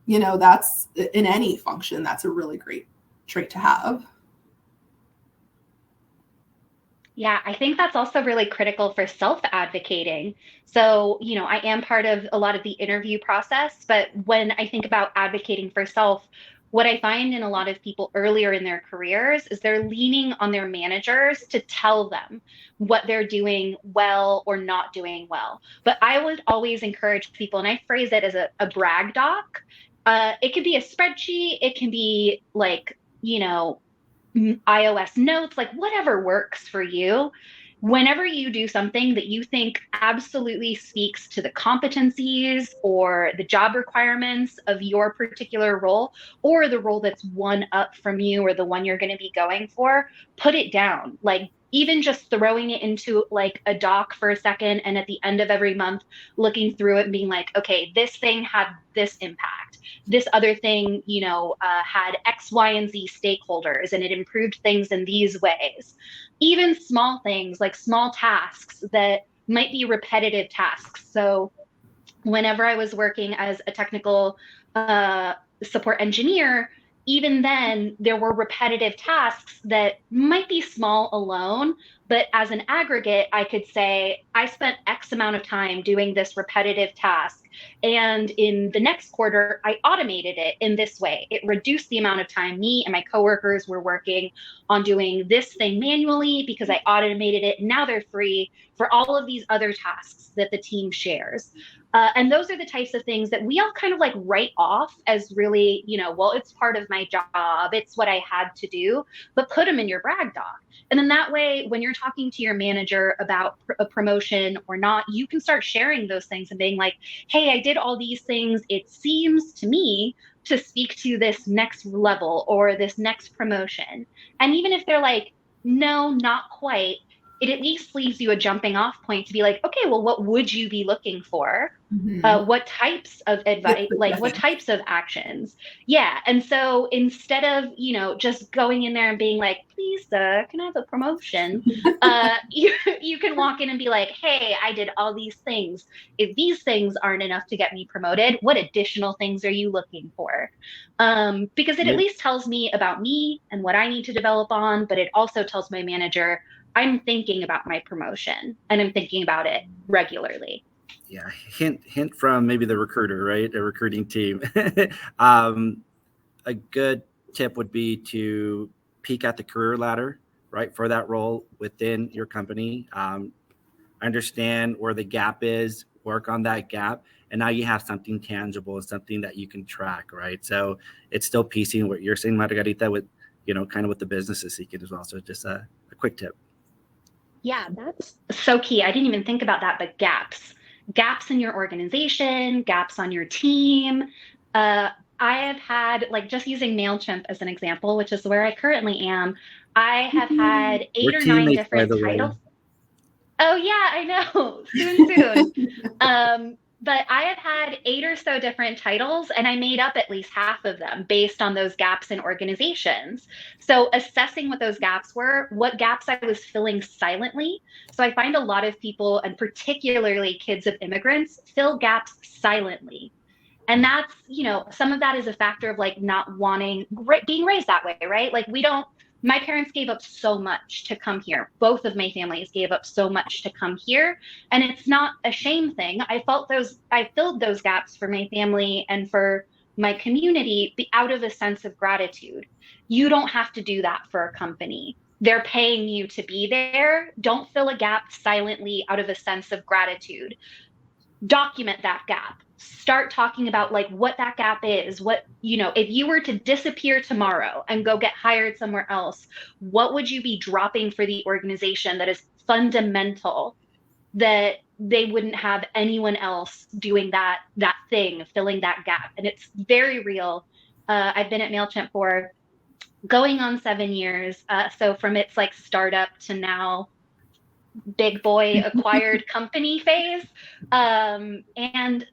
That's in any function, that's a really great trait to have. Yeah, I think that's also really critical for self-advocating. So, I am part of a lot of the interview process, but when I think about advocating for self, what I find in a lot of people earlier in their careers is they're leaning on their managers to tell them what they're doing well or not doing well. But I would always encourage people, and I phrase it as a brag doc. It could be a spreadsheet, it can be like, iOS notes, like whatever works for you. Whenever you do something that you think absolutely speaks to the competencies or the job requirements of your particular role, or the role that's one up from you or the one you're going to be going for, put it down. Like, even just throwing it into like a doc for a second, and at the end of every month looking through it and being like, okay, this thing had this impact, this other thing had X, Y, and Z stakeholders, and it improved things in these ways. Even small things like small tasks that might be repetitive tasks. So whenever I was working as a technical support engineer, even then there were repetitive tasks that might be small alone, but as an aggregate, I could say I spent X amount of time doing this repetitive task. And in the next quarter, I automated it in this way. It reduced the amount of time me and my coworkers were working on doing this thing manually because I automated it. Now they're free for all of these other tasks that the team shares. And those are the types of things that we all kind of like write off as really, well, it's part of my job, it's what I had to do, but put them in your brag doc. And then that way, when you're talking to your manager about a promotion or not, you can start sharing those things and being like, hey, I did all these things. It seems to me to speak to this next level or this next promotion. And even if they're like, no, not quite, it at least leaves you a jumping off point to be like, okay, well, what would you be looking for? Mm-hmm. What types of advice, like what types of actions? Yeah. And so instead of, just going in there and being like, please, sir, can I have a promotion? You can walk in and be like, hey, I did all these things. If these things aren't enough to get me promoted, what additional things are you looking for? Because it at least tells me about me and what I need to develop on, but it also tells my manager, I'm thinking about my promotion and I'm thinking about it regularly. Yeah, hint from maybe the recruiter, right? A recruiting team. A good tip would be to peek at the career ladder, right, for that role within your company. Understand where the gap is, work on that gap, And now you have something tangible, something that you can track, right? So it's still piecing what you're saying, Margarita, with, kind of what the business is seeking as well. So just a quick tip. Yeah, that's so key. I didn't even think about that, but gaps in your organization, gaps on your team. I have had, like, just using MailChimp as an example, which is where I currently am, I have had We're 8 or 9 teammates, by different the way. titles. Oh yeah, I know. Soon. But I have had 8 or so different titles, and I made up at least half of them based on those gaps in organizations. So assessing what those gaps were, what gaps I was filling silently. So I find a lot of people, and particularly kids of immigrants, fill gaps silently. And that's, some of that is a factor of like not wanting, being raised that way, right? Like my parents gave up so much to come here. Both of my families gave up so much to come here. And it's not a shame thing. I filled those gaps for my family and for my community out of a sense of gratitude. You don't have to do that for a company. They're paying you to be there. Don't fill a gap silently out of a sense of gratitude. Document that gap. Start talking about like what that gap is. If you were to disappear tomorrow and go get hired somewhere else, what would you be dropping for the organization that is fundamental, that they wouldn't have anyone else doing that thing, filling that gap? And it's very real. I've been at MailChimp for going on 7 years. So from its like startup to now big boy acquired company phase. And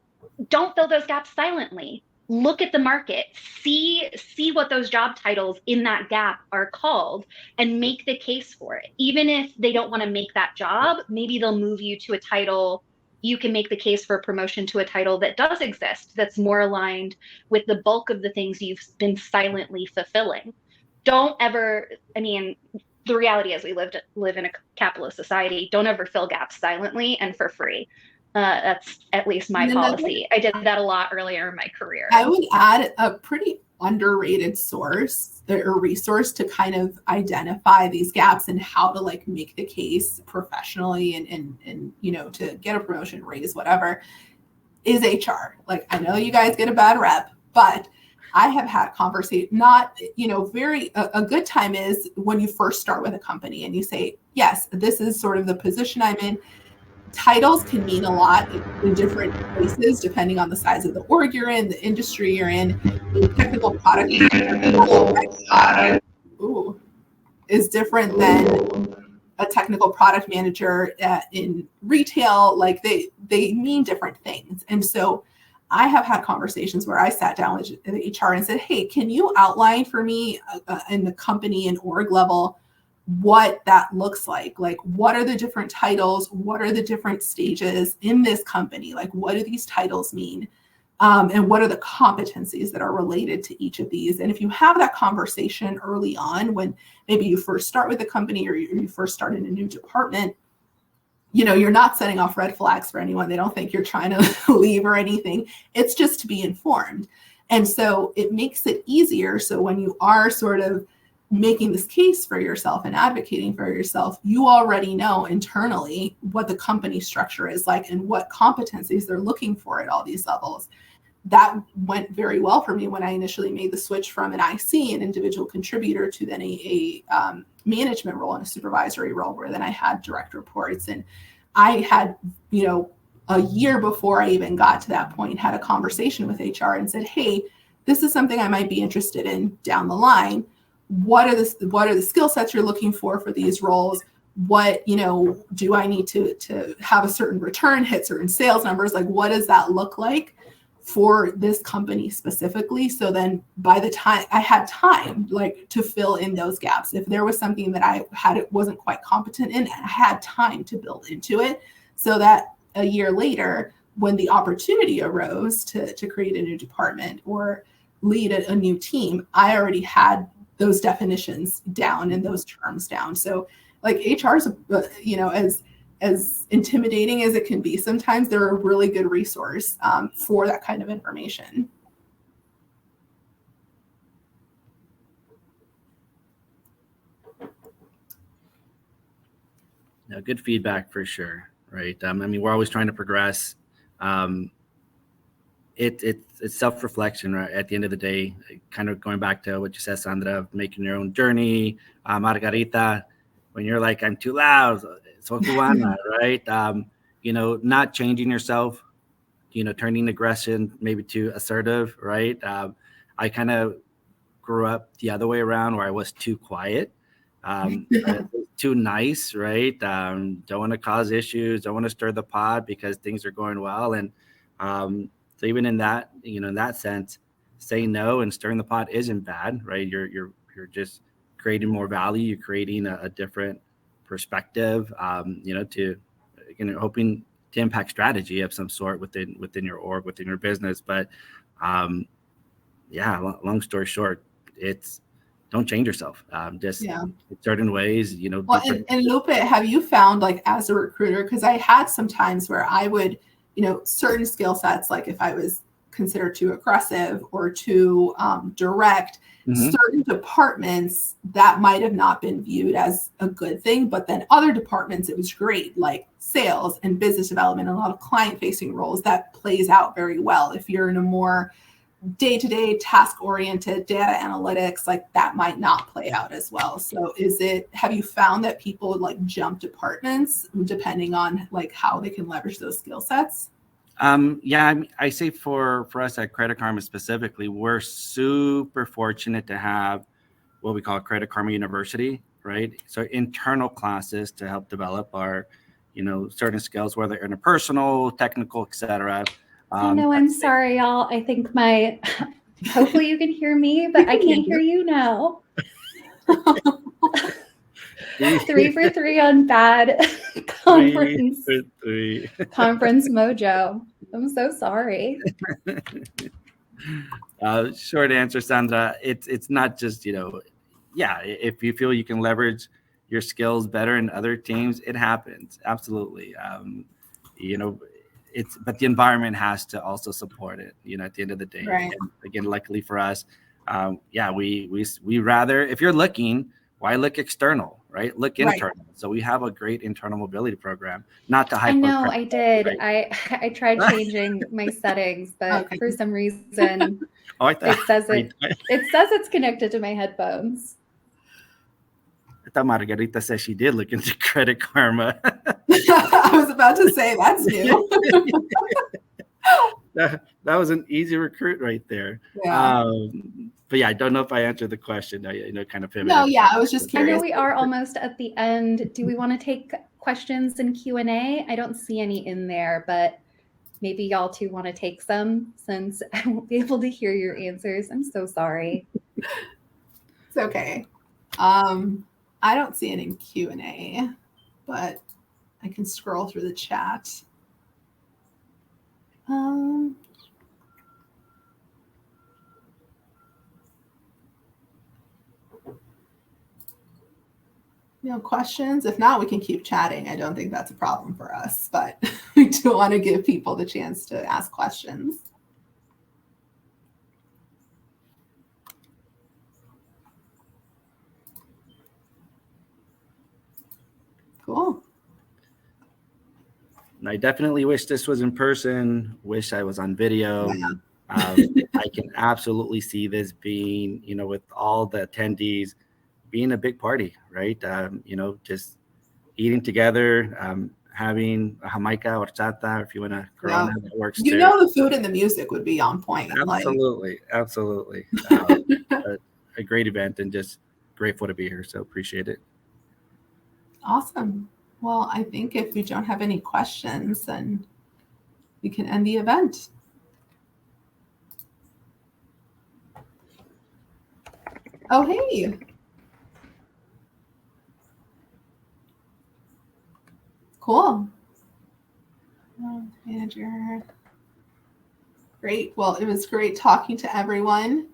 don't fill those gaps silently. Look at the market, see what those job titles in that gap are called, and make the case for it. Even if they don't want to make that job, maybe they'll move you to a title. You can make the case for a promotion to a title that does exist, that's more aligned with the bulk of the things you've been silently fulfilling. Don't ever, the reality is we live in a capitalist society. Don't ever fill gaps silently and for free. That's at least my policy. I did that a lot earlier in my career. I would add a pretty underrated source or resource to kind of identify these gaps and how to like make the case professionally and to get a promotion, raise, whatever, is HR. Like, I know you guys get a bad rep, but I have had conversation, a good time is when you first start with a company and you say, yes, this is sort of the position I'm in. Titles can mean a lot in different places, depending on the size of the org you're in, the industry you're in. The technical product is different than a technical product manager in retail. Like they mean different things. And so I have had conversations where I sat down with the HR and said, hey, can you outline for me in the company and org level what that looks like? Like, what are the different titles? What are the different stages in this company? Like, what do these titles mean? And what are the competencies that are related to each of these? And if you have that conversation early on, when maybe you first start with a company or you first start in a new department, you're not setting off red flags for anyone. They don't think you're trying to leave or anything. It's just to be informed. And so it makes it easier. So when you are sort of making this case for yourself and advocating for yourself, you already know internally what the company structure is like and what competencies they're looking for at all these levels. That went very well for me when I initially made the switch from an IC, an individual contributor, to then a management role and a supervisory role, where then I had direct reports. And I had, a year before I even got to that point, had a conversation with HR and said, hey, this is something I might be interested in down the line. What are the skill sets you're looking for these roles? What, do I need to have a certain return, hit certain sales numbers? Like, what does that look like for this company specifically? So then by the time I had time, like, to fill in those gaps, if there was something that wasn't quite competent in, I had time to build into it, so that a year later, when the opportunity arose to create a new department or lead a new team, I already had those definitions down and those terms down. So like HR is, as intimidating as it can be, sometimes they're a really good resource for that kind of information. No, good feedback for sure, right? We're always trying to progress. it's self-reflection, right? At the end of the day, kind of going back to what you said, Sandra, of making your own journey. Margarita, when you're like, I'm too loud, so cubana, right? Not changing yourself, turning aggression maybe to assertive, right? I kind of grew up the other way around where I was too quiet, too nice, right? Don't want to cause issues, don't want to stir the pot because things are going well. And so even in that, in that sense, saying no and stirring the pot isn't bad, right? You're just creating more value. You're creating a different perspective, to, hoping to impact strategy of some sort within your org, within your business. But long story short, it's don't change yourself. Just in certain ways, Well, and Lupe, have you found, like, as a recruiter, because I had some times where I would, certain skill sets, like if I was considered too aggressive or too direct, certain departments that might have not been viewed as a good thing, but then other departments, it was great, like sales and business development, a lot of client-facing roles that plays out very well. If you're in a more day-to-day task-oriented data analytics, like that might not play out as well. So have you found that people like jump departments depending on like how they can leverage those skill sets? I say for us at Credit Karma specifically, we're super fortunate to have what we call Credit Karma University, right? So internal classes to help develop our, certain skills, whether interpersonal, technical, etc. I'm sorry, y'all. I think hopefully you can hear me, but I can't hear you now. 3 for 3 on bad conference. 3 for 3. Conference mojo. I'm so sorry. Short answer, Sandra. It's not just, if you feel you can leverage your skills better in other teams, it happens. Absolutely. But the environment has to also support it, at the end of the day. Right. And again, luckily for us, we rather, if you're looking, why look external, right? Look internal. Right. So we have a great internal mobility program, not to hype. I know, I did. Right? I tried changing my settings, but for some reason, it says it's connected to my headphones. I thought Margarita said she did look into Credit Karma. I was about to say that's new. that was an easy recruit right there. Yeah. But I don't know if I answered the question. Kind of pivoted. No, I was just curious. I know we are almost at the end. Do we want to take questions and Q&A? I don't see any in there, but maybe y'all two want to take some since I won't be able to hear your answers. I'm so sorry. It's okay. I don't see it in Q&A, but I can scroll through the chat. Questions? If not, we can keep chatting. I don't think that's a problem for us, but we do want to give people the chance to ask questions. Cool. I definitely wish this was in person, wish I was on video. Yeah. I can absolutely see this being, with all the attendees, being a big party, right? Just eating together, having a jamaica or chata, if you want to corona, that works too. The food and the music would be on point. Absolutely. A great event and just grateful to be here. So appreciate it. Awesome. Well, I think if we don't have any questions, then we can end the event. Oh, hey. Cool. Manager. Great. Well, it was great talking to everyone.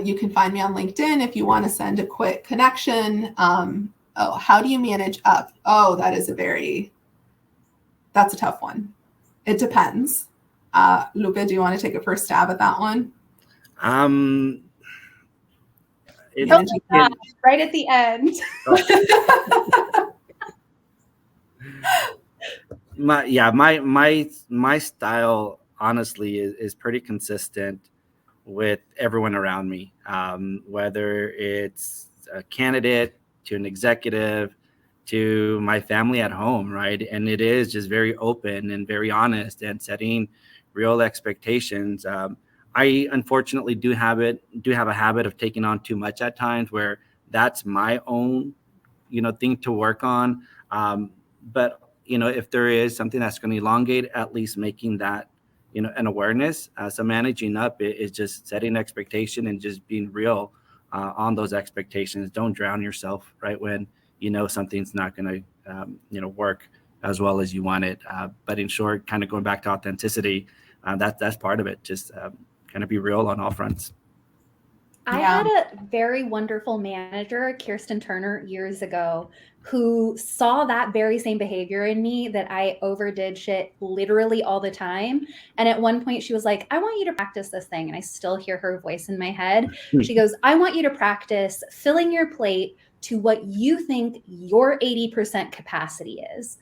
You can find me on LinkedIn if you want to send a quick connection. How do you manage up? Oh, that's a tough one. It depends. Lupe, do you want to take a first stab at that one? Right at the end. My style honestly is pretty consistent with everyone around me, whether it's a candidate to an executive to my family at home, right? And it is just very open and very honest and setting real expectations. I unfortunately do have a habit of taking on too much at times, where that's my own thing to work on. But if there is something that's going to elongate, at least making that an awareness. So managing up is just setting expectation and just being real on those expectations. Don't drown yourself right when something's not going to work as well as you want it. But in short, kind of going back to authenticity, that's part of it. Just kind of be real on all fronts. I had a very wonderful manager, Kirsten Turner, years ago, who saw that very same behavior in me, that I overdid shit literally all the time. And at one point she was like, I want you to practice this thing. And I still hear her voice in my head. She goes, I want you to practice filling your plate to what you think your 80% capacity is.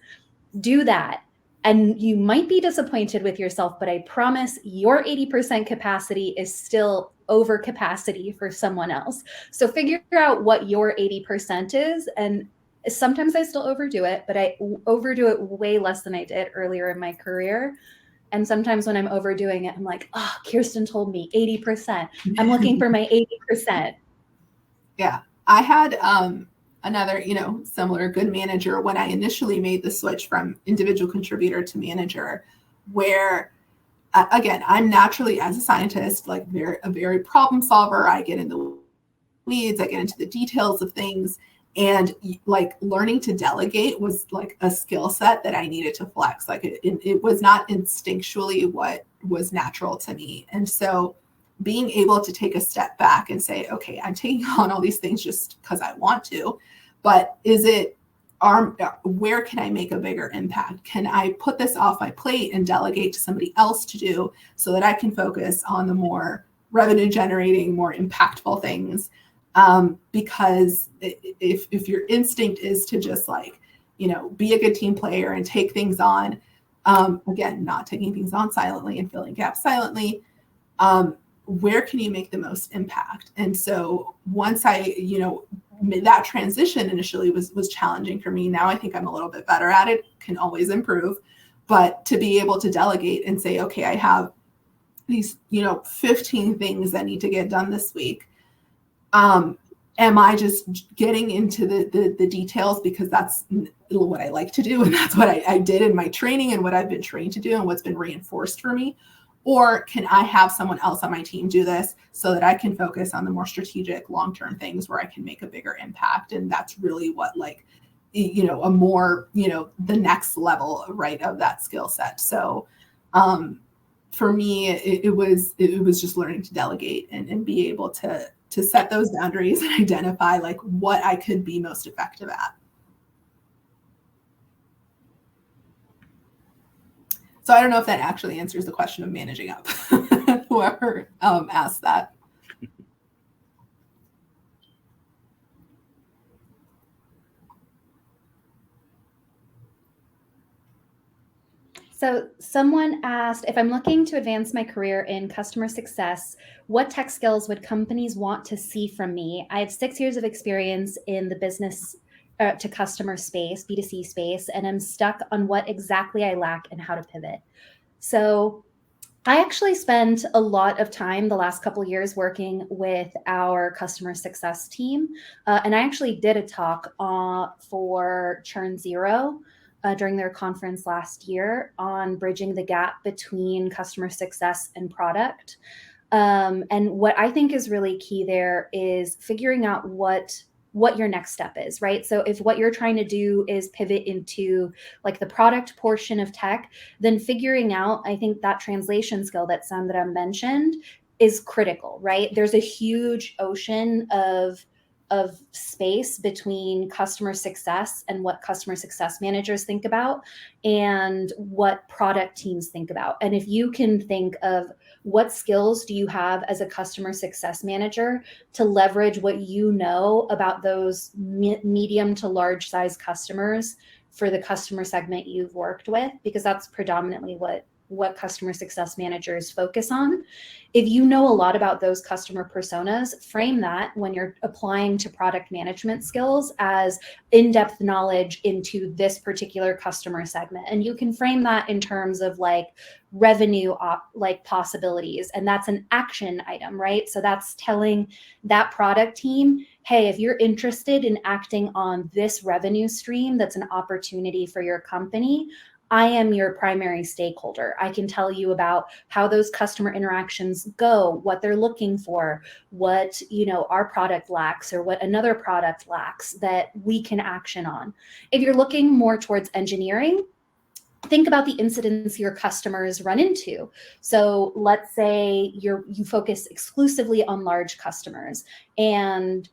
Do that. And you might be disappointed with yourself, but I promise your 80% capacity is still over capacity for someone else. So figure out what your 80% is. And sometimes I still overdo it, but I overdo it way less than I did earlier in my career. And sometimes when I'm overdoing it, I'm like, oh, Kirsten told me 80%. I'm looking for my 80%. Yeah. I had another, similar good manager when I initially made the switch from individual contributor to manager, where again, I'm naturally, as a scientist, like a very problem solver. I get in the weeds, I get into the details of things, and like learning to delegate was like a skill set that I needed to flex. Like it was not instinctually what was natural to me. And so being able to take a step back and say, okay, I'm taking on all these things just because I want to, but where can I make a bigger impact? Can I put this off my plate and delegate to somebody else to do, so that I can focus on the more revenue generating, more impactful things? Because if your instinct is to just be a good team player and take things on, again, not taking things on silently and filling gaps silently, where can you make the most impact? And so once I, that transition initially was challenging for me. Now I think I'm a little bit better at it, can always improve, but to be able to delegate and say, okay, I have these, 15 things that need to get done this week. Am I just getting into the details because that's what I like to do, and that's what I did in my training and what I've been trained to do and what's been reinforced for me? Or can I have someone else on my team do this so that I can focus on the more strategic long-term things where I can make a bigger impact? And that's really what a more, the next level, right, of that skill set. So for me, it was just learning to delegate and be able to set those boundaries and identify what I could be most effective at. So I don't know if that actually answers the question of managing up, whoever asked that. So someone asked, if I'm looking to advance my career in customer success, what tech skills would companies want to see from me? I have 6 years of experience in the business to customer space, B2C space, and I'm stuck on what exactly I lack and how to pivot. So I actually spent a lot of time the last couple of years working with our customer success team. And I actually did a talk for Churn Zero during their conference last year on bridging the gap between customer success and product. And what I think is really key there is figuring out what your next step is, right? So if what you're trying to do is pivot into the product portion of tech, then figuring out, I think that translation skill that Sandra mentioned is critical, right? There's a huge ocean of space between customer success and what customer success managers think about and what product teams think about. And if you can think of what skills do you have as a customer success manager to leverage what you know about those medium to large size customers for the customer segment you've worked with, because that's predominantly what customer success managers focus on. If you know a lot about those customer personas, frame that when you're applying to product management skills as in-depth knowledge into this particular customer segment. And you can frame that in terms of like revenue like possibilities. And that's an action item, right? So that's telling that product team, hey, if you're interested in acting on this revenue stream, that's an opportunity for your company, I am your primary stakeholder. I can tell you about how those customer interactions go, what they're looking for, what, you know, our product lacks or what another product lacks that we can action on. If you're looking more towards engineering, think about the incidents your customers run into. So let's say you focus exclusively on large customers, and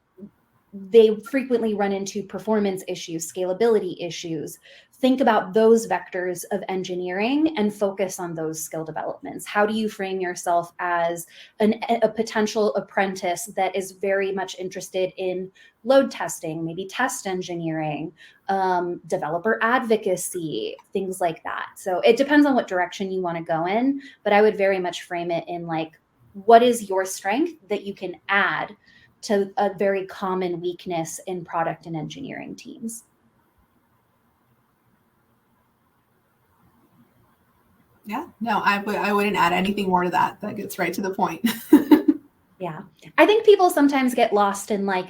they frequently run into performance issues, scalability issues. Think about those vectors of engineering and focus on those skill developments. How do you frame yourself as a potential apprentice that is very much interested in load testing, maybe test engineering, developer advocacy, things like that. So it depends on what direction you want to go in, but I would very much frame it in like, what is your strength that you can add to a very common weakness in product and engineering teams? Yeah, no, I wouldn't add anything more to that. That gets right to the point. Yeah. I think people sometimes get lost in like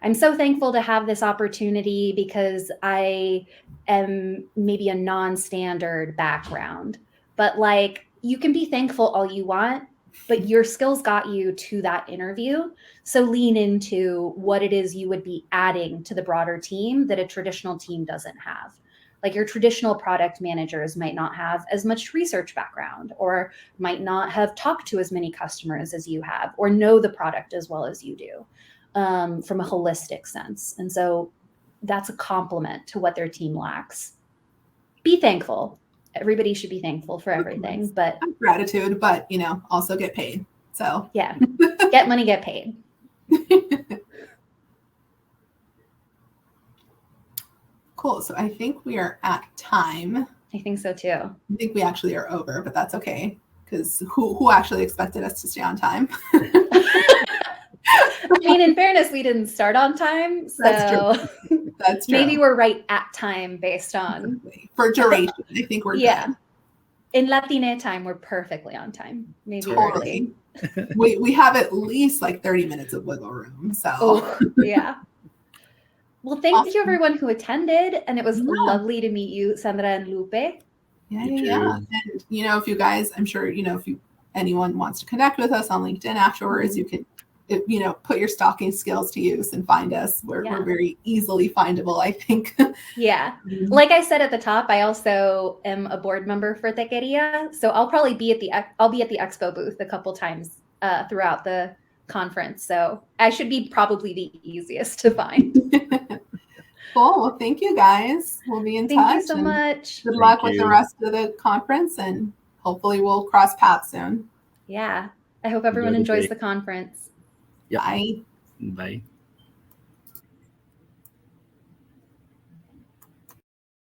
I'm so thankful to have this opportunity because I am maybe a non-standard background, but like you can be thankful all you want, but your skills got you to that interview. So lean into what it is you would be adding to the broader team that a traditional team doesn't have. Like your traditional product managers might not have as much research background, or might not have talked to as many customers as you have, or know the product as well as you do, from a holistic sense. And so that's a compliment to what their team lacks. Be thankful. Everybody should be thankful for everything, but gratitude, but you know, also get paid. So yeah, get money, get paid. Cool. So I think we are at time. I think so too. I think we actually are over, but that's okay, because who actually expected us to stay on time? I mean, in fairness, we didn't start on time, so that's true. Maybe we're right at time based on for duration. I think we're good. In Latino time, we're perfectly on time. Maybe totally. we have at least like 30 minutes of wiggle room. So yeah. Well, thank you everyone who attended, and it was lovely to meet you, Sandra and Lupe. Yeah. And you know, if you guys, I'm sure, you know, if anyone wants to connect with us on LinkedIn afterwards, you can, you know, put your stalking skills to use and find us. We're very easily findable, I think. Yeah. Like I said at the top, I also am a board member for Techqueria, so I'll probably be at the expo booth a couple times throughout the conference. So I should be probably the easiest to find. Cool. Well, thank you guys. We'll be in touch. Thank you so much. Good luck with the rest of the conference, and hopefully we'll cross paths soon. Yeah. I hope everyone enjoys the conference. Yep. Bye. Bye.